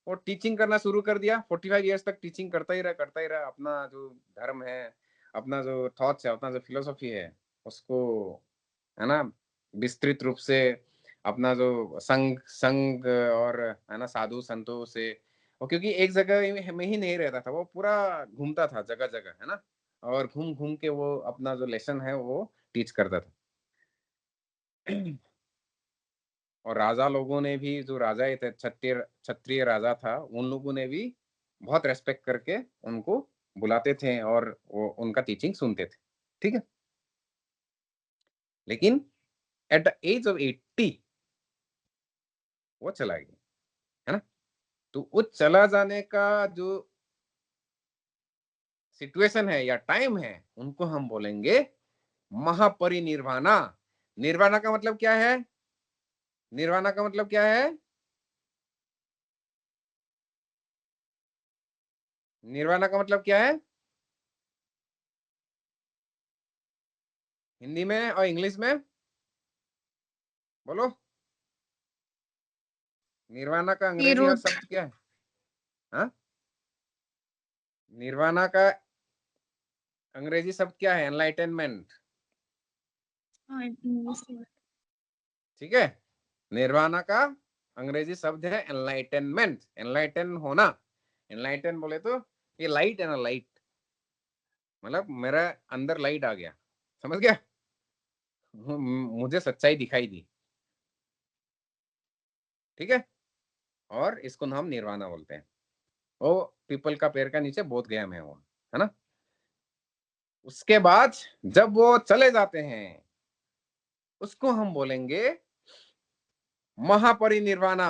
वो टीचिंग करना शुरू कर दिया। 45 इयर्स तक टीचिंग करता ही रहा। अपना जो धर्म है, अपना जो थॉट्स है, अपना जो फिलोसॉफी है, उसको है ना विस्तृत रूप से अपना जो संघ संघ और है ना साधु संतों से, और क्योंकि एक जगह में ही नहीं रहता था, वो पूरा घूमता था जगह जगह, है ना, और घूम घूम के वो अपना जो लेसन है वो टीच करता था। और राजा लोगों ने भी, जो राजा थे, क्षत्रिय क्षत्रिय राजा था, उन लोगों ने भी बहुत रेस्पेक्ट करके उनको बुलाते थे और वो उनका टीचिंग सुनते थे। ठीक है, लेकिन एट द एज ऑफ 80 वो चला गया, है ना। तो वो चला जाने का जो सिचुएशन है या टाइम है, उनको हम बोलेंगे महापरिनिर्वाणा। निर्वाणा का मतलब क्या है, निर्वाणा का मतलब क्या है, निर्वाणा का मतलब क्या है हिंदी में और इंग्लिश में बोलो। निर्वाणा का अंग्रेजी निरुद्ध। शब्द क्या है? हाँ, निर्वाणा का अंग्रेजी शब्द क्या है? एनलाइटनमेंट। ठीक है, निर्वाणा का अंग्रेजी शब्द है एनलाइटनमेंट, एनलाइटन होना। एनलाइटन बोले तो ये लाइट है ना, लाइट मतलब मेरा अंदर लाइट आ गया, समझ गया, मुझे सच्चाई दिखाई दी। ठीक है, और इसको हम निर्वाणा बोलते हैं। वो पीपल का पेड़ का नीचे बोध गया में हुआ, है ना। उसके बाद जब वो चले जाते हैं उसको हम बोलेंगे Mahaparinirvana,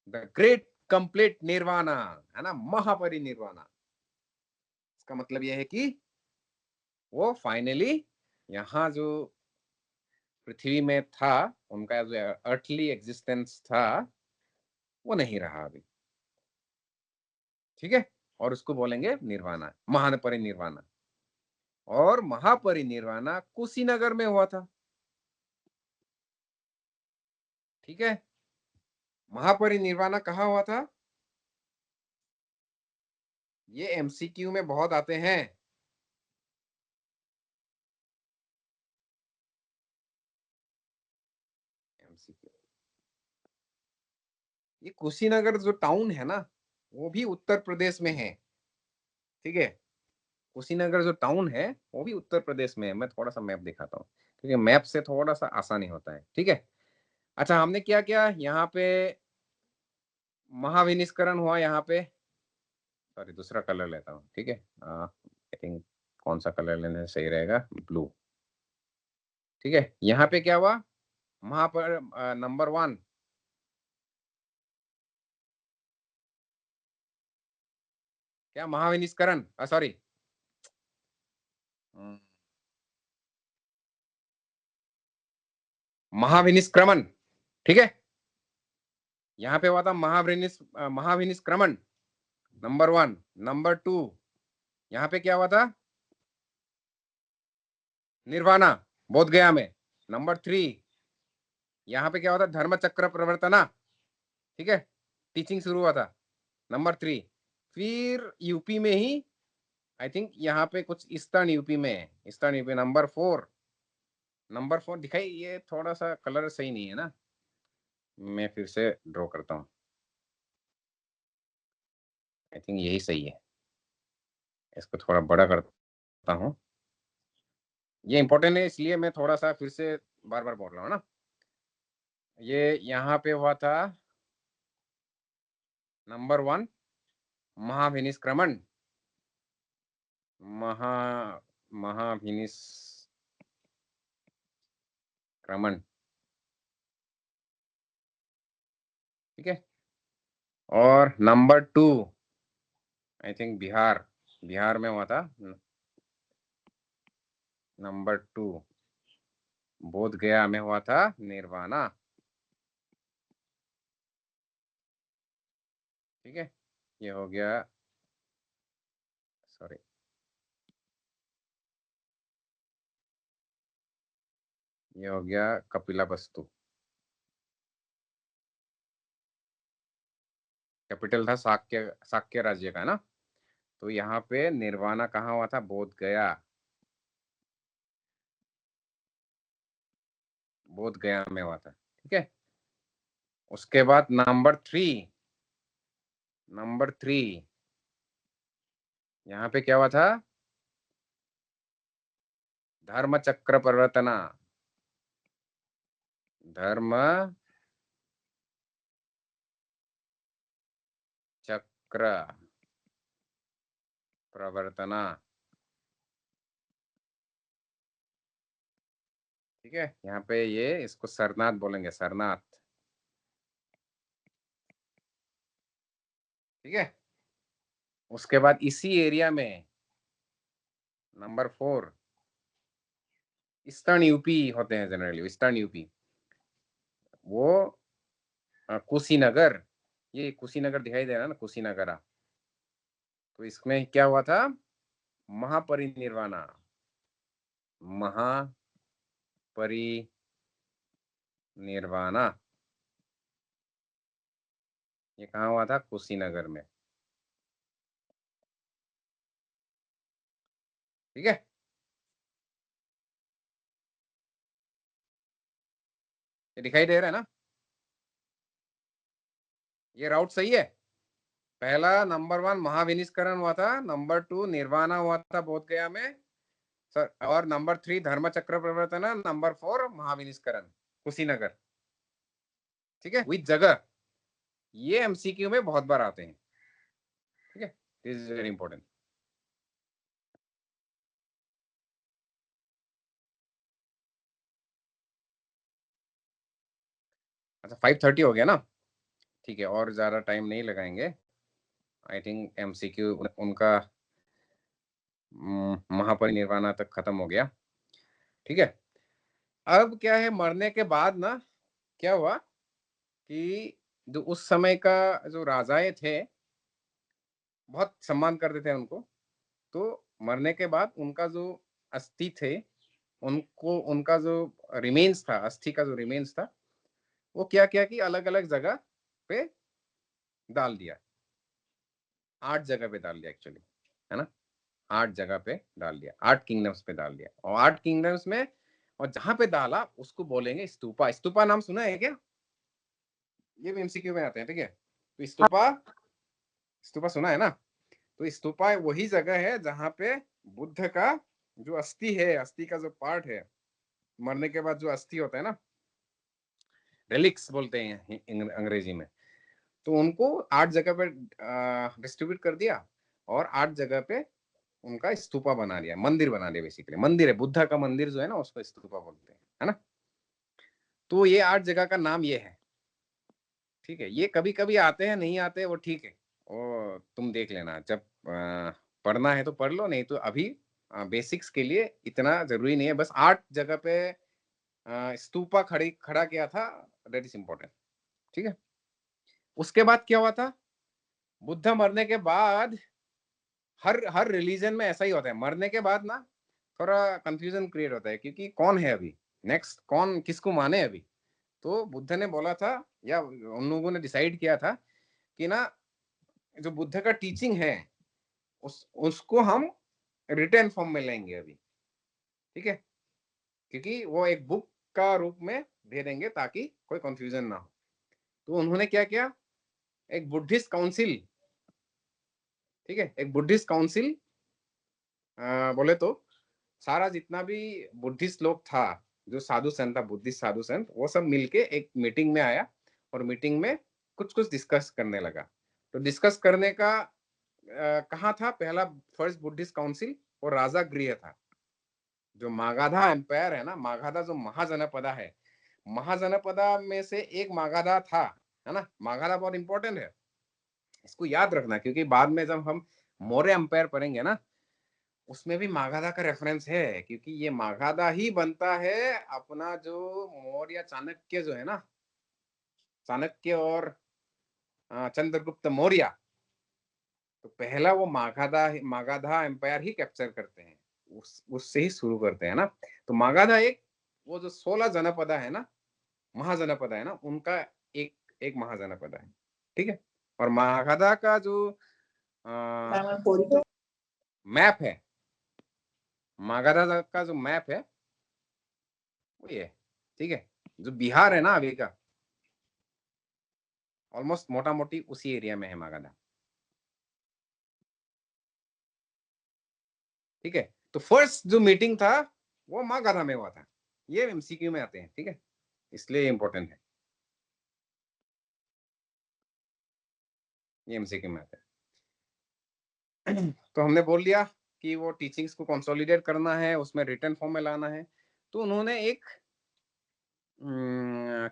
the great complete nirvana, है ना, महापरिनिर्वाणा। इसका मतलब यह है कि वो फाइनली यहाँ जो पृथ्वी में था, उनका जो अर्थली एग्जिस्टेंस था, वो नहीं रहा अभी। ठीक है, और उसको बोलेंगे निर्वाणा, महापरिनिर्वाणा। और महापरिनिर्वाणा कुशीनगर में हुआ था। ठीक है, महापरिनिर्वाणा कहाँ हुआ था? ये एमसीक्यू में बहुत आते हैं। एमसीक्यू, ये कुशीनगर जो टाउन है ना, वो भी उत्तर प्रदेश में है। ठीक है, कुशीनगर जो टाउन है वो भी उत्तर प्रदेश में है। मैं थोड़ा सा मैप दिखाता हूँ, क्योंकि मैप से थोड़ा सा आसानी होता है। ठीक है, अच्छा, हमने क्या किया यहाँ पे, महाविनिष्करण हुआ यहाँ पे। सॉरी, दूसरा कलर लेता हूँ। ठीक है, आई थिंक कौन सा कलर लेने से सही रहेगा, ब्लू। ठीक है, यहाँ पे क्या हुआ, महापर नंबर 1, क्या महाविनिष्करण, सॉरी, महाविनिष्क्रमण। ठीक है, यहाँ पे हुआ था महाविनिष्क्रमण, नंबर 1। नंबर 2, यहाँ पे क्या हुआ था, निर्वाणा, बोध गया में। नंबर 3, यहाँ पे क्या हुआ था, धर्म चक्र प्रवर्तना। ठीक है, टीचिंग शुरू हुआ था, नंबर 3। फिर यूपी में ही, आई थिंक यहाँ पे कुछ ईस्टर्न यूपी में है, ईस्टर्न यूपी, नंबर 4। नंबर 4 दिखाई, ये थोड़ा सा कलर सही नहीं है ना, मैं फिर से ड्रॉ करता हूँ। आई थिंक यही सही है, इसको थोड़ा बड़ा करता हूँ। ये इंपॉर्टेंट है, इसलिए मैं थोड़ा सा फिर से बार बार बोल रहा हूँ ना। ये यहाँ पे हुआ था नंबर 1, महाभिनिष्क्रमण, महा महाभिनिष्क्रमण। ठीक है, और नंबर 2, आई थिंक बिहार में हुआ था। नंबर 2, बोध गया में हुआ था निर्वाणा। ठीक है, ये हो गया, सॉरी, ये हो गया कपिलावस्तु, कैपिटल था शाक्य राज्य का ना। तो यहाँ पे निर्वाणा कहाँ हुआ था, बोध गया, बोध गया में हुआ था। ठीक है, उसके बाद नंबर 3, यहाँ पे क्या हुआ था, धर्म चक्र प्रवर्तना, धर्म चक्र प्रवर्तना। ठीक है, यहाँ पे ये इसको सरनाथ बोलेंगे, सरनाथ। ठीक है, उसके बाद इसी एरिया में नंबर 4, ईस्टर्न यूपी होते हैं जनरली, ईस्टर्न यूपी, वो कुशीनगर, ये कुशीनगर दिखाई दे रहा है ना, कुशीनगर। तो इसमें क्या हुआ था, महापरिनिर्वाणा, महापरिनिर्वाणा। ये कहाँ हुआ था, कुशीनगर में। ठीक है, ये दिखाई दे रहा है ना, ये राउट सही है। पहला नंबर 1 महाविनिष्करण हुआ था, नंबर 2 निर्वाणा हुआ था बोध गया में, सर, और नंबर 3 धर्म चक्र प्रवर्तना, नंबर 4 महाविनिष्करण कुशीनगर। ठीक है, विद जगह, ये एमसीक्यू में बहुत बार आते हैं। ठीक है, दिस इज वेरी इंपॉर्टेंट। अच्छा 5:30 हो गया ना, ठीक है, और ज़्यादा टाइम नहीं लगाएंगे। आई थिंक एमसीक्यू उनका महापरिनिर्वाण तक खत्म हो गया, ठीक है। अब क्या है, मरने के बाद ना क्या हुआ कि जो उस समय का जो राजाएं थे बहुत सम्मान करते थे उनको, तो मरने के बाद उनका जो अस्थि थे, उनको उनका जो रिमेन्स था, अस्थि का जो रिमेन्स था, वो क्या किया कि अलग अलग जगह पे डाल दिया। 8 जगह पे डाल दिया एक्चुअली, है ना, 8 जगह पे डाल दिया, 8 किंगडम्स पे डाल दिया। और 8 किंगडम्स में और जहां पे डाला उसको बोलेंगे स्तूपा। स्तूपा नाम सुना है क्या? ये भी एमसीक्यू में आते हैं, ठीक है। तो स्तूपा, स्तूपा सुना है ना। तो स्तूपा वही जगह है जहां पे बुद्ध का जो अस्थि है, अस्थि का जो पार्ट है, मरने के बाद जो अस्थि होता है ना, रिलिक्स बोलते हैं अंग्रेजी में, तो उनको 8 जगह पे डिस्ट्रीब्यूट कर दिया और 8 जगह पे उनका स्तूपा बना दिया, मंदिर बना दिया। बेसिकली मंदिर है, बुद्धा का मंदिर जो है ना उसको स्तूपा बोलते हैं, है ना। तो ये 8 जगह का नाम ये है, ठीक है। ये कभी कभी आते हैं, नहीं आते वो ठीक है, वो तुम देख लेना, जब पढ़ना है तो पढ़ लो, नहीं तो अभी बेसिक्स के लिए इतना जरूरी नहीं है। बस 8 जगह पे स्तूपा खड़ा किया था, दैट इज इम्पोर्टेंट, ठीक है। उसके बाद क्या हुआ था, बुद्ध मरने के बाद हर हर रिलीजन में ऐसा ही होता है, मरने के बाद ना थोड़ा कंफ्यूजन क्रिएट होता है, क्योंकि कौन है अभी नेक्स्ट, कौन किसको माने अभी। तो बुद्ध ने बोला था, या उन लोगों ने डिसाइड किया था कि ना जो बुद्ध का टीचिंग है उसको हम रिटर्न फॉर्म में लेंगे अभी, ठीक है, क्योंकि वो एक बुक का रूप में दे देंगे ताकि कोई कंफ्यूजन ना हो। तो उन्होंने क्या किया, एक बुद्धिस्ट काउंसिल, ठीक है, एक बुद्धिस्ट काउंसिल बोले तो सारा जितना भी बुद्धिस्ट लोग था, जो साधु संत था, बुद्धिस्ट साधु संत, वो सब मिलके एक मीटिंग में आया और मीटिंग में कुछ कुछ डिस्कस करने लगा। तो डिस्कस करने का कहाँ था, पहला फर्स्ट बुद्धिस्ट काउंसिल और राजा गृह था। जो मागाधा एम्पायर है ना, मागाधा जो महाजनपदा है, महाजनपदा में से एक मागाधा था, है ना। मागाधा बहुत इंपॉर्टेंट है, इसको याद रखना, क्योंकि बाद में जब हम मौर्य एम्पायर पढ़ेंगे ना उसमें भी मागाधा का रेफरेंस है, क्योंकि ये मागाधा ही बनता है अपना जो मौर्य चाणक्य जो है ना, चाणक्य और चंद्रगुप्त मौर्य, तो पहला वो मागाधा एम्पायर ही कैप्चर करते हैं, उससे ही शुरू करते हैं ना। तो मागाधा एक वो जो 16 जनपदा है ना, महाजनपदा है ना, उनका एक एक महाजनपदा है, ठीक है। और मागाधा का जो मैप है, मागाधा का जो मैप है वो ये, ठीक है, जो बिहार है ना अभी का, ऑलमोस्ट मोटा मोटी उसी एरिया में है मागाधा, ठीक है। तो फर्स्ट जो मीटिंग था वो मागाधा में हुआ था। ये एमसीक्यू में आते हैं, ठीक है, इसलिए इंपॉर्टेंट है, ये एमसीक्यू में आते हैं। तो हमने बोल लिया कि वो टीचिंग्स को कंसोलिडेट करना है, उसमें रिटर्न फॉर्म में लाना है। तो उन्होंने एक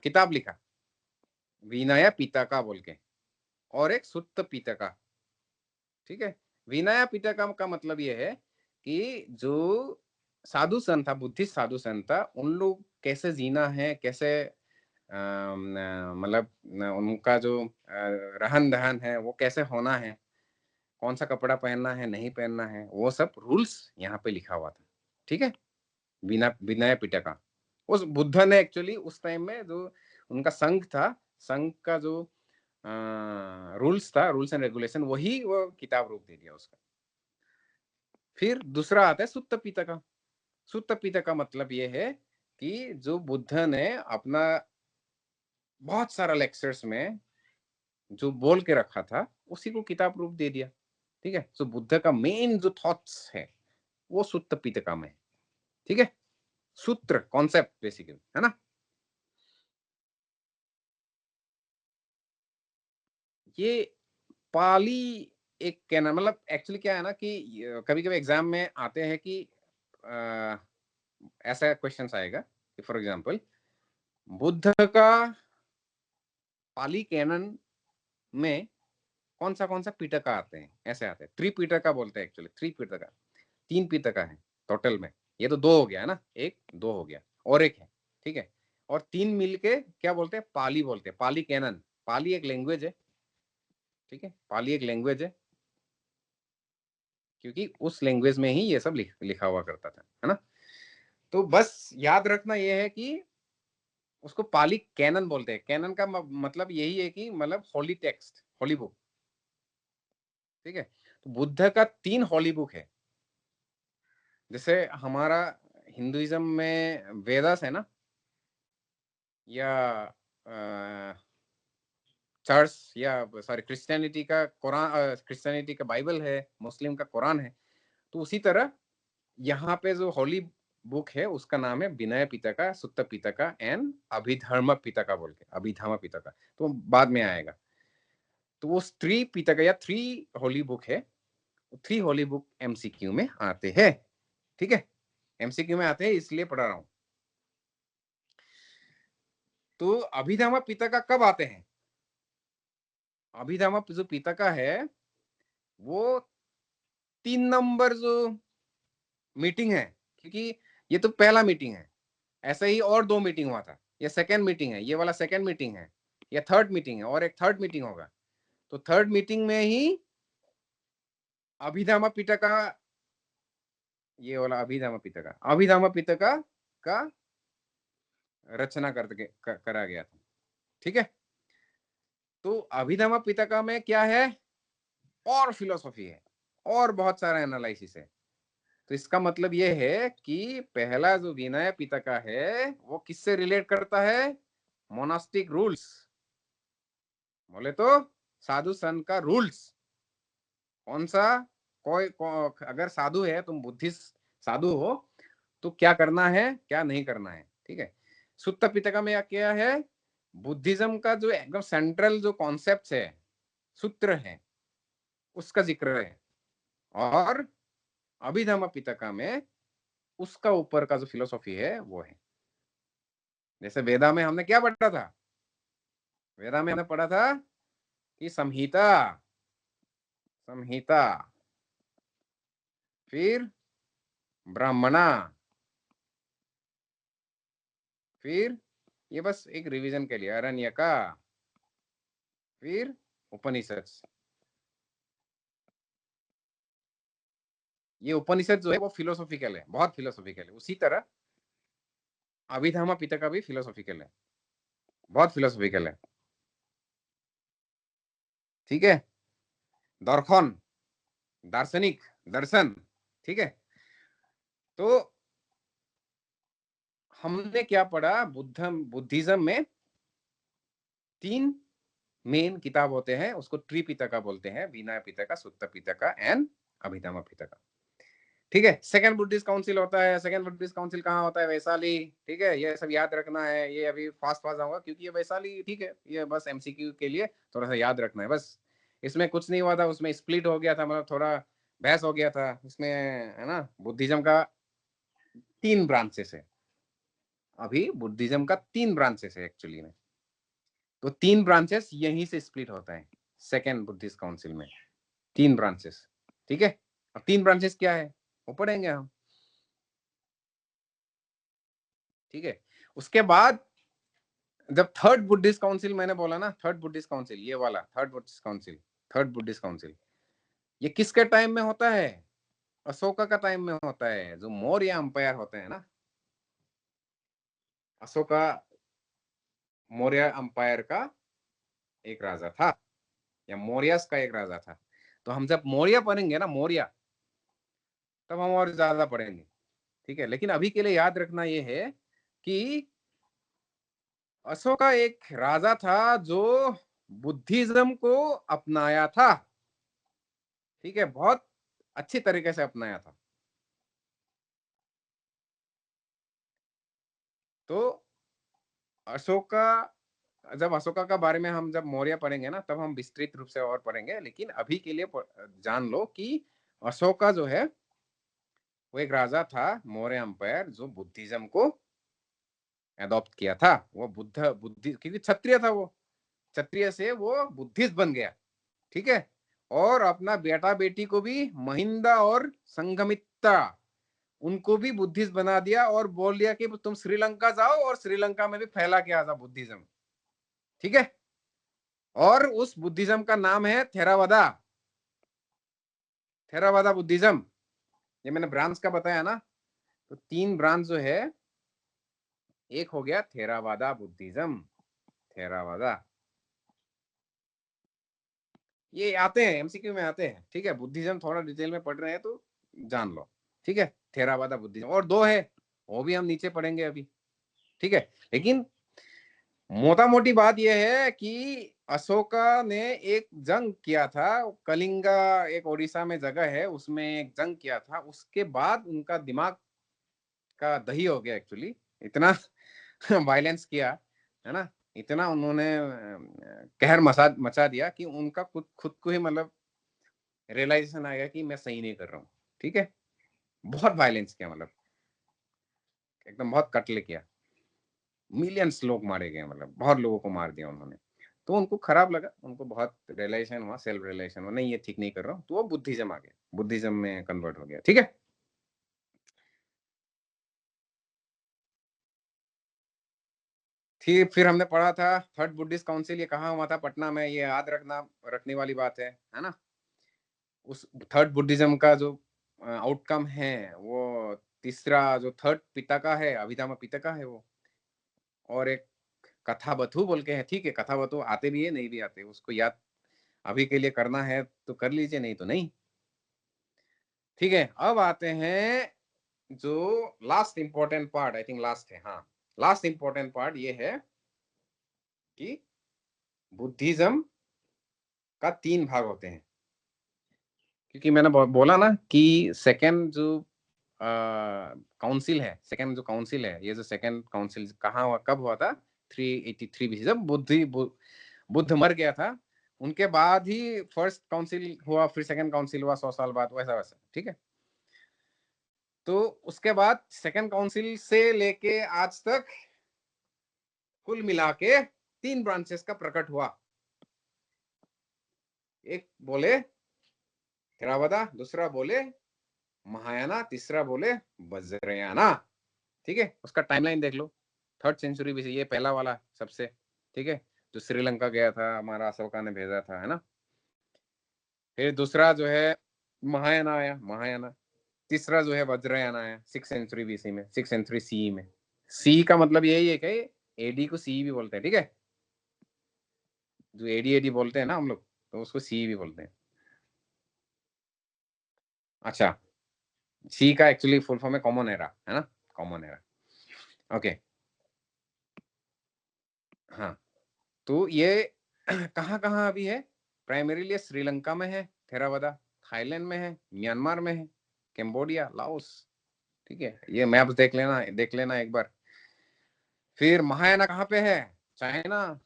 किताब लिखा, विनय पिटका बोल के, और एक सुत्त पिटका, ठीक है। विनय पिटका का मतलब ये है कि जो साधु संत था, बुद्धिस्ट साधु संत था, उन लोग कैसे जीना है, कैसे मतलब उनका जो रहन दहन है वो कैसे होना है, कौन सा कपड़ा पहनना है नहीं पहनना है, वो सब रूल्स यहाँ पे लिखा हुआ था, ठीक है। विनय पिटका उस बुद्ध ने एक्चुअली उस टाइम में जो उनका संघ था, संघ का जो रूल्स था, रूल्स एंड रेगुलेशन, वही वो किताब रूप दे दिया उसका। फिर दूसरा आता है सुत्त पिटका। सुत्त पिटका मतलब ये है कि जो बुद्ध ने अपना बहुत सारा लेक्चर्स में जो बोल के रखा था उसी को किताब रूप दे दिया, ठीक है। तो बुद्ध का मेन जो थॉट्स है वो सुत्त पिटका में, ठीक है। सूत्र कॉन्सेप्ट बेसिकली, है ना। ये पाली एक कहना, मतलब एक्चुअली क्या है ना कि कभी कभी एग्जाम में आते हैं कि आ, ऐसा क्वेश्चन आएगा कि फॉर एग्जांपल बुद्ध का पाली कैनन में कौन सा पिटका आते हैं, ऐसे आते हैं। त्रिपिटका बोलते हैं एक्चुअली, त्रिपिटका, 3 पिटका है टोटल में। ये तो 2 हो गया है ना, 1 2 हो गया और एक है, ठीक है। और 3 मिलके क्या बोलते हैं, पाली बोलते हैं, पाली कैनन। पाली एक लैंग्वेज है, ठीक है, पाली एक लैंग्वेज है, क्योंकि उस लैंग्वेज में ही ये सब लिखा हुआ करता था, है ना। तो बस याद रखना ये है कि उसको पाली कैनन बोलते हैं। कैनन का मतलब यही है कि मतलब होली टेक्स्ट, होली बुक, ठीक है। तो बुद्ध का 3 होली बुक है। जैसे हमारा हिंदुइज्म में वेदास है ना, या चर्च, या सॉरी क्रिश्चियनिटी का कुरान, क्रिश्चियनिटी का बाइबल है, मुस्लिम का कुरान है। तो उसी तरह यहाँ पे जो होली बुक है उसका नाम है विनय पिटका, सुत्त पिटका एंड अभिधर्म पिटका बोल के, अभिधर्म पिटका तो बाद में आएगा। तो वो 3 पिटका या 3 होली बुक है। 3 होली बुक एमसीक्यू में आते हैं, ठीक है, एमसीक्यू में आते हैं, इसलिए पढ़ा रहा हूं। तो अभिधर्म पिटका कब आते हैं? अभिधर्म जो पिटका है वो 3 नंबर जो मीटिंग है, क्योंकि ये तो पहला मीटिंग है, ऐसे ही और 2 मीटिंग हुआ था, ये सेकंड मीटिंग है, ये वाला सेकंड मीटिंग है, ये थर्ड मीटिंग है, और एक थर्ड मीटिंग होगा। तो थर्ड मीटिंग में ही अभिधर्म पिटका, ये वाला अभिधर्म पिटका का रचना करा गया था, ठीक है। तो अभिधर्म पिटका में क्या है, और फिलोसॉफी है, और बहुत सारा एनालिसिस है। तो इसका मतलब ये है कि पहला जो विनय पिटका है वो किससे रिलेट करता है, मोनास्टिक रूल्स, बोले तो साधु संत का रूल्स। कौन सा, अगर साधु है, तुम बुद्धिस्ट साधु हो, तो क्या करना है क्या नहीं करना है, ठीक है। सुत्त पिटका में क्या है, बुद्धिज्म का जो एकदम सेंट्रल जो कॉन्सेप्ट है, सूत्र है, उसका जिक्र है। और अभिधर्म पिटका में उसका ऊपर का जो फिलोसॉफी है वो है। जैसे वेदा में हमने क्या पढ़ा था, वेदा में हमने पढ़ा था कि संहिता, संहिता, फिर ब्राह्मणा, फिर ये बस एक रिवीजन के लिए अरण्यका, फिर उपनिषद। ये उपनिषद जो है वो फिलोसॉफिकल है, बहुत फिलोसॉफिकल है। उसी तरह अभिधर्म पिटका भी फिलोसॉफिकल है, बहुत फिलोसॉफिकल है, ठीक है। दर्शन, दार्शनिक, दर्शन, ठीक है। तो हमने क्या पढ़ा, बुद्धिज्म में 3 मेन किताब होते हैं, उसको त्रिपिटका बोलते हैं, विनय पिटका, सुत्त पिटका एंड अभिधर्म पिटका, ठीक है। सेकंड बुद्धिस्ट काउंसिल होता है, सेकंड बुद्धिस्ट काउंसिल कहाँ होता है, वैशाली, ठीक है। ये सब याद रखना है, ये अभी फास्ट आऊंगा क्योंकि ये वैशाली, ठीक है, ये बस एमसीक्यू के लिए थोड़ा सा याद रखना है बस। इसमें कुछ नहीं हुआ था, उसमें स्प्लिट हो गया था, मतलब थोड़ा बहस हो गया था इसमें, है ना। बुद्धिज्म का 3 ब्रांचेस है, अभी बुद्धिज्म का 3 ब्रांचेस है एक्चुअली में। तो 3 ब्रांचेस यहीं से स्प्लिट होता है सेकेंड बुद्धिस्ट काउंसिल में, 3 ब्रांचेस, ठीक है। अब 3 ब्रांचेस क्या है वो पढ़ेंगे हम, ठीक है। उसके बाद जब थर्ड बुद्धिस्ट काउंसिल मैंने बोला ना, थर्ड बुद्धिस्ट काउंसिल, ये वाला third Buddhist council, third Buddhist council, ये किसके टाइम में होता है, अशोका का टाइम में होता है, जो मौर्य अंपायर होते हैं ना। अशोका मौर्य अंपायर का एक राजा था, या मौर्यस का एक राजा था। तो हम जब मौर्य पढ़ेंगे ना, मौर्य, तब हम और ज्यादा पढ़ेंगे, ठीक है। लेकिन अभी के लिए याद रखना ये है कि अशोका एक राजा था जो बुद्धिज्म को अपनाया था, ठीक है, बहुत अच्छी तरीके से अपनाया था। तो अशोका, जब अशोका का बारे में हम जब मौर्य पढ़ेंगे ना, तब हम विस्तृत रूप से और पढ़ेंगे। लेकिन अभी के लिए जान लो कि अशोका जो है वो एक राजा था, मौर्य अंपायर, जो बुद्धिज्म को एडॉप्ट किया था। वो बुद्धि, क्योंकि क्षत्रिय था वो, क्षत्रिय से वो बुद्धिस्ट बन गया, ठीक है। और अपना बेटा बेटी को भी महिंदा और संघमित्रा उनको भी बुद्धिस्ट बना दिया और बोल दिया कि तुम श्रीलंका जाओ और श्रीलंका में भी फैला के आ जाओ बुद्धिज्म, ठीक है। और उस बुद्धिज्म का नाम है थेरावादा, थेरावादा बुद्धिज्म। ये मैंने ब्रांच का बताया ना, तो 3 ब्रांच जो है, एक हो गया थेरावादा बुद्धिज्म, थेरावादा। ये आते हैं एमसीक्यू में आते हैं, ठीक है। बुद्धिज्म थोड़ा डिटेल में पढ़ रहे हैं तो जान लो, ठीक है। थेरावादा बुद्धिज्म और 2 है, वो भी हम नीचे पढ़ेंगे अभी, ठीक है। लेकिन मोटा मोटी बात यह है कि अशोका ने एक जंग किया था, कलिंगा एक ओडिशा में जगह है, उसमें एक जंग किया था। उसके बाद उनका दिमाग का दही हो गया एक्चुअली, इतना वायलेंस किया है ना, इतना उन्होंने कहर मचा दिया कि उनका खुद को ही मतलब रियलाइजेशन आएगा कि मैं सही नहीं कर रहा हूँ, ठीक है। बहुत वायलेंस किया, मतलब एकदम बहुत कत्ल किया, मिलियंस लोग मारे गए, मतलब बहुत लोगों को मार दिया उन्होंने। तो उनको खराब लगा, उनको बहुत रियलाइजेशन हुआ, सेल्फ रियलाइजेशन हुआ, नहीं ये ठीक नहीं कर रहा हूँ, तो वो बुद्धिज्म आ गया, बुद्धिज्म में कन्वर्ट हो गया, ठीक है। फिर हमने पढ़ा था थर्ड बुद्धिस्ट काउंसिल, ये कहाँ हुआ था? पटना में। ये याद रखने वाली बात है ना। उस थर्ड बुद्धिज्म का जो आउटकम है, वो तीसरा जो थर्ड पिटका है, अभिधम्म पिटका है वो, और एक कथाबथु बोल के है, ठीक है। कथाबथु आते भी है, नहीं भी आते, उसको याद अभी के लिए करना है तो कर लीजिए, नहीं तो नहीं, ठीक है। अब आते हैं जो last important part, I think last है, हाँ। लास्ट इंपॉर्टेंट पार्ट ये है कि बुद्धिज्म का 3 भाग होते हैं, क्योंकि मैंने बोला ना कि सेकेंड जो काउंसिल है, सेकेंड जो काउंसिल है, ये जो सेकेंड काउंसिल कहाँ हुआ, कब हुआ था? 383 बीसी, जब बुद्ध मर गया था, उनके बाद ही फर्स्ट काउंसिल हुआ, फिर सेकेंड काउंसिल हुआ 100 साल बाद, वैसा वैसा, ठीक है। तो उसके बाद सेकेंड काउंसिल से लेके आज तक कुल मिला के 3 ब्रांचेस का प्रकट हुआ। एक बोले थेरावादा, दूसरा बोले महायाना, तीसरा बोले वज्रयाना, ठीक है। उसका टाइमलाइन देख लो, 3rd सेंचुरी बीसी, ये पहला वाला सबसे, ठीक है, जो श्रीलंका गया था, हमारा अशोका ने भेजा था, है ना। फिर दूसरा जो है महायाना आया, महायाना। तीसरा जो है वज्रयाना आया 6th सेंचुरी बीसी में, 6th सेंचुरी सी में। सी का मतलब यही है कि एडी को सी भी बोलते हैं, ठीक है। जो एडी एडी बोलते हैं ना हम लोग, तो उसको सी भी बोलते हैं। अच्छा, सी का एक्चुअली फुल फॉर्म है कॉमन एरा, है ना, कॉमन एरा, ओके। हाँ, तो ये कहाँ कहाँ अभी है? प्राइमरीली श्रीलंका में है थेरावादा, थाईलैंड में है, म्यांमार में है, कैम्बोडिया, लाओस, ठीक है। ये मैप देख लेना एक बार। फिर महायाना कहाँ पे है? China,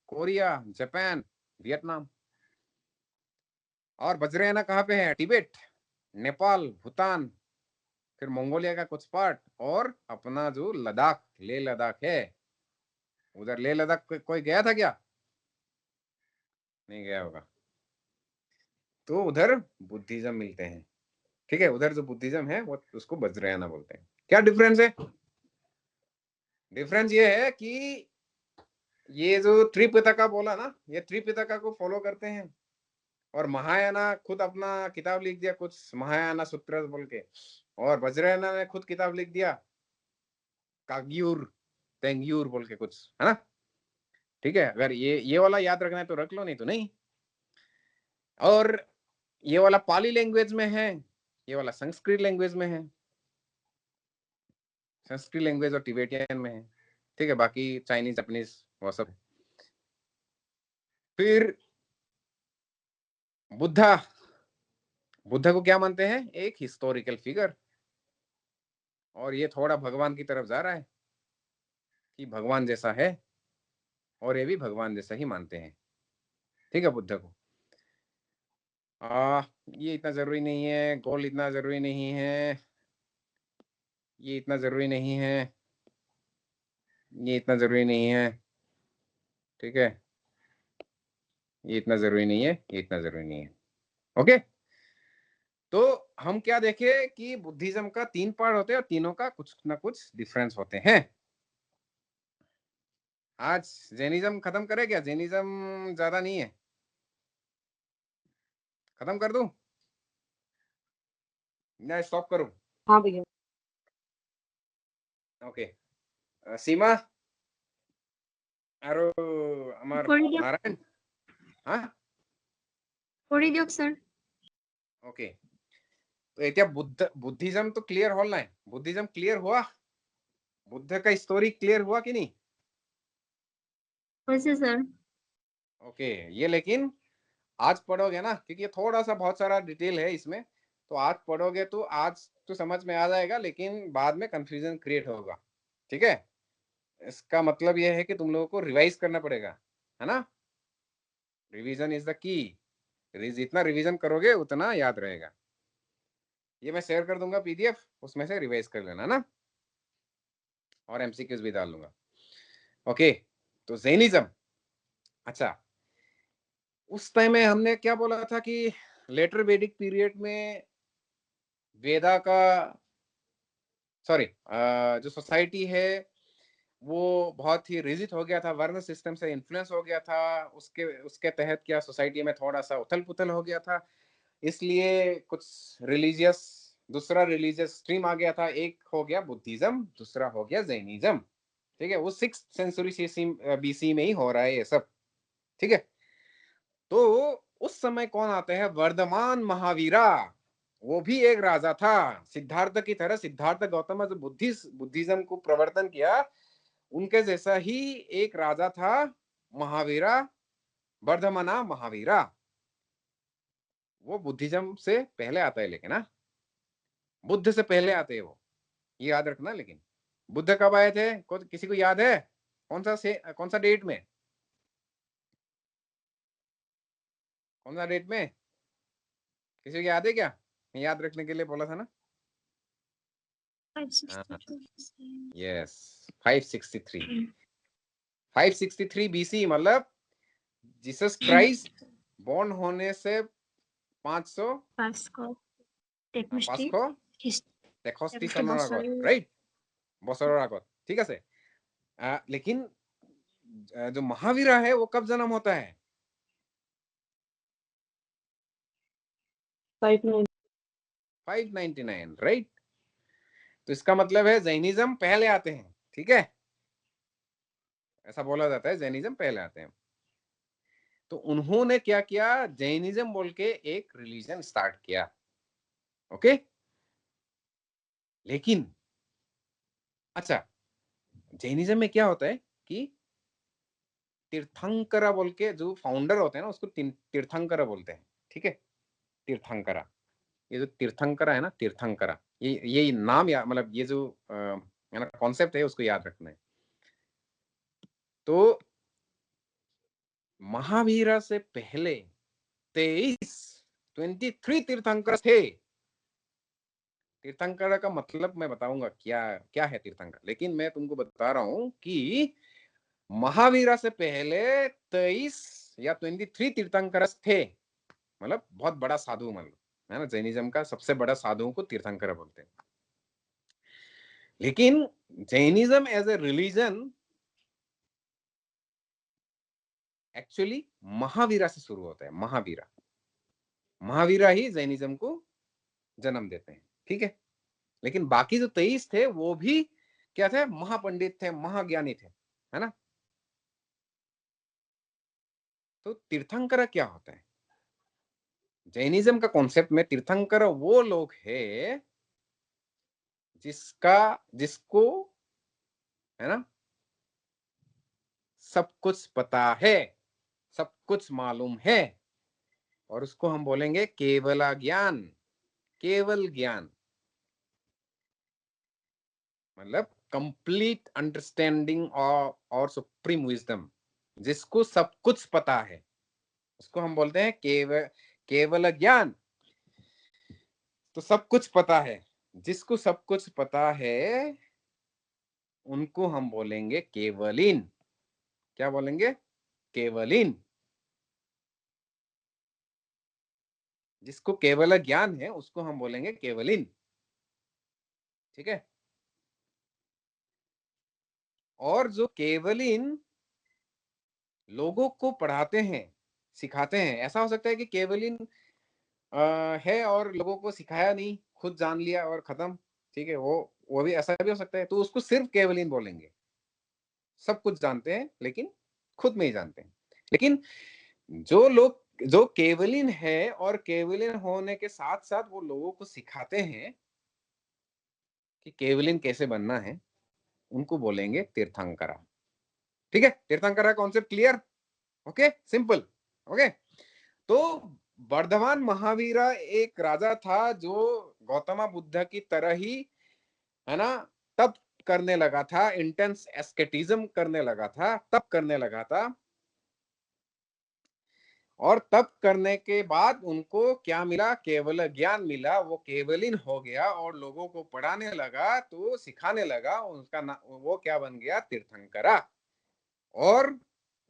Korea, Japan, Vietnam. और वज्रयाना कहाँ पे है? तिब्बत, नेपाल, भूटान, फिर मंगोलिया का कुछ पार्ट, और अपना जो लद्दाख, लेह लद्दाख है, उधर लेह लद्दाख कोई गया था क्या? नहीं गया होगा। तो उधर बुद्धिज्म मिलते हैं, ठीक है। उधर जो बुद्धिज्म है वो उसको वज्रयाना बोलते हैं। क्या डिफरेंस है? डिफरेंस ये है कि ये जो त्रिपिटका बोला ना, ये त्रिपिटका को फॉलो करते हैं। और महायाना खुद अपना किताब लिख दिया कुछ, महायाना सूत्र बोल के, और वज्रयाना ने खुद किताब लिख दिया, काग्यूर तेंग्यूर बोल के कुछ, है ना, ठीक है। अगर ये वाला याद रखना है तो रख लो, नहीं तो नहीं। और ये वाला पाली लैंग्वेज में है, ये वाला संस्कृत लैंग्वेज में है, संस्कृत लैंग्वेज और टिबेटियन में है, ठीक है। बाकी चाइनीज, जापानीज, वो सब। फिर बुद्धा, बुद्धा को क्या मानते हैं? एक हिस्टोरिकल फिगर, और ये थोड़ा भगवान की तरफ जा रहा है कि भगवान जैसा है, और ये भी भगवान जैसा ही मानते हैं, ठीक है, बुद्ध को। ये इतना जरूरी नहीं है, गोल इतना जरूरी नहीं है, ये इतना जरूरी नहीं है, ये इतना जरूरी नहीं है, ठीक है। ये इतना जरूरी नहीं है, ये इतना जरूरी नहीं है। ओके, तो हम क्या देखे कि बुद्धिज्म का 3 पार्ट होते हैं और तीनों का कुछ ना कुछ डिफरेंस होते हैं। आज जैनिज्म खत्म करे क्या? जैनिज्म ज्यादा नहीं है, खत्म कर दूं या स्टॉप करूं? हाँ भैया। ओके, सीमा और আমার করে দিয়ক नारायण, हाँ করে দিয়ক স্যার। ओके। तो এতিয়া बुद्धिज्म तो क्लियर होल ना है, बुद्धिज्म क्लियर हुआ, बुद्ध का स्टोरी क्लियर हुआ कि नहीं? वैसे सर ओके, ये लेकिन आज पढ़ोगे ना, क्योंकि ये थोड़ा सा बहुत सारा डिटेल है इसमें, तो आज पढ़ोगे तो आज तो समझ में आ जाएगा, लेकिन बाद में कंफ्यूजन क्रिएट होगा। ठीक है, इसका मतलब ये है कि तुम लोगों को रिवाइज करना पड़ेगा, है ना? रिवीजन इज द की, जितना रिवीजन करोगे उतना याद रहेगा। ये मैं शेयर कर दूंगा पीडीएफ, उसमें से रिवाइज कर लेना ना, और एमसीक्यूज भी डाल दूंगा। ओके, तो जैनिज्म, अच्छा उस टाइम में हमने क्या बोला था कि लेटर वैदिक पीरियड में वेदा का, सॉरी, जो सोसाइटी है वो बहुत ही रिजिड हो गया था, वर्ण सिस्टम से इन्फ्लुएंस हो गया था, उसके उसके तहत क्या सोसाइटी में थोड़ा सा उथल पुथल हो गया था, इसलिए कुछ रिलीजियस, दूसरा रिलीजियस स्ट्रीम आ गया था, एक हो गया बुद्धिज्म, दूसरा हो गया जैनिज्म। ठीक है, वो 6th सेंचुरी बीसी में ही हो रहा है ये सब। ठीक है, तो उस समय कौन आते हैं? वर्धमान महावीरा, वो भी एक राजा था, सिद्धार्थ की तरह। सिद्धार्थ गौतम जो बुद्धिज्म को प्रवर्तन किया, उनके जैसा ही एक राजा था, महावीरा, वर्धमाना महावीरा। वो बुद्धिज्म से पहले आता है, लेकिन ना बुद्ध से पहले आते हैं वो, ये याद रखना। लेकिन बुद्ध कब आए थे? किसी को याद है? कौन सा डेट में, कौन सा डेट में? किसी को याद है क्या? मैं याद रखने के लिए बोला था ना। यस, 563 बीसी, मतलब जीसस क्राइस्ट बॉर्न होने से 500 63 সনৰ আগত, রাইট? বছৰৰ আগত, ঠিক আছে। लेकिन जो महावीरा है वो कब जन्म होता है? 599, राइट? तो इसका मतलब है जैनिज्म पहले आते हैं। ठीक है, ऐसा बोला जाता है, जैनिज्म पहले आते हैं। तो उन्होंने क्या किया? जैनिज्म बोल के एक रिलीजन स्टार्ट किया। ओके, लेकिन अच्छा, जैनिज्म में क्या होता है कि तीर्थंकरा बोल के जो फाउंडर होते हैं ना, उसको तीर्थंकरा बोलते हैं। ठीक है, तीर्थंकरा, ये जो तीर्थंकरा है ना, तीर्थंकरा, ये नाम या मतलब ये जो है ना कॉन्सेप्ट है, उसको याद रखना है। तो महावीरा से पहले 23 तीर्थंकर थे। तीर्थंकर का मतलब मैं बताऊंगा क्या क्या है तीर्थंकर, लेकिन मैं तुमको बता रहा हूं कि महावीरा से पहले 23 या 23 तीर्थंकर थे, मतलब बहुत बड़ा साधु, मतलब है ना, जैनिज्म का सबसे बड़ा साधुओं को तीर्थंकर बोलते हैं। लेकिन Jainism as a religion actually Mahavira से शुरू होता है। महावीरा ही जैनिज्म को जन्म देते हैं। ठीक है, लेकिन बाकी जो 23 थे वो भी क्या थे? महापंडित थे, महाज्ञानी थे, है ना। तो तीर्थंकर क्या होता है? जैनिज्म का कॉन्सेप्ट में तीर्थंकर वो लोग हैं जिसको है ना सब कुछ पता है, सब कुछ मालूम है, और उसको हम बोलेंगे केवल ज्ञान। केवल ज्ञान मतलब कंप्लीट अंडरस्टैंडिंग और सुप्रीम विजडम, जिसको सब कुछ पता है, उसको हम बोलते हैं केवल ज्ञान। तो सब कुछ पता है, जिसको सब कुछ पता है, उनको हम बोलेंगे केवलिन। क्या बोलेंगे? केवलिन। जिसको केवल ज्ञान है उसको हम बोलेंगे केवलिन। ठीक है। और जो केवलिन लोगों को पढ़ाते हैं, सिखाते हैं, ऐसा हो सकता है कि केवलिन है और लोगों को सिखाया नहीं, खुद जान लिया और खत्म। ठीक है, वो भी ऐसा भी हो सकता है, तो उसको सिर्फ केवलिन बोलेंगे। सब कुछ जानते हैं लेकिन खुद में ही जानते हैं। लेकिन जो लोग जो केवलिन है और केवलिन होने के साथ साथ वो लोगों को सिखाते हैं कि केवलिन कैसे बनना है, उनको बोलेंगे तीर्थंकरा। ठीक है, tirthankara concept clear? Okay, simple. Okay, तो वर्धमान महावीरा एक राजा था जो गौतम बुद्ध की तरह ही, है ना, तप करने लगा था, इंटेंस एस्केटिज्म करने लगा था, तप करने लगा था। और तप करने के बाद उनको क्या मिला? केवल ज्ञान मिला। वो केवलिन हो गया और लोगों को पढ़ाने लगा, तो सिखाने लगा। उसका वो क्या बन गया? तीर्थंकरा। और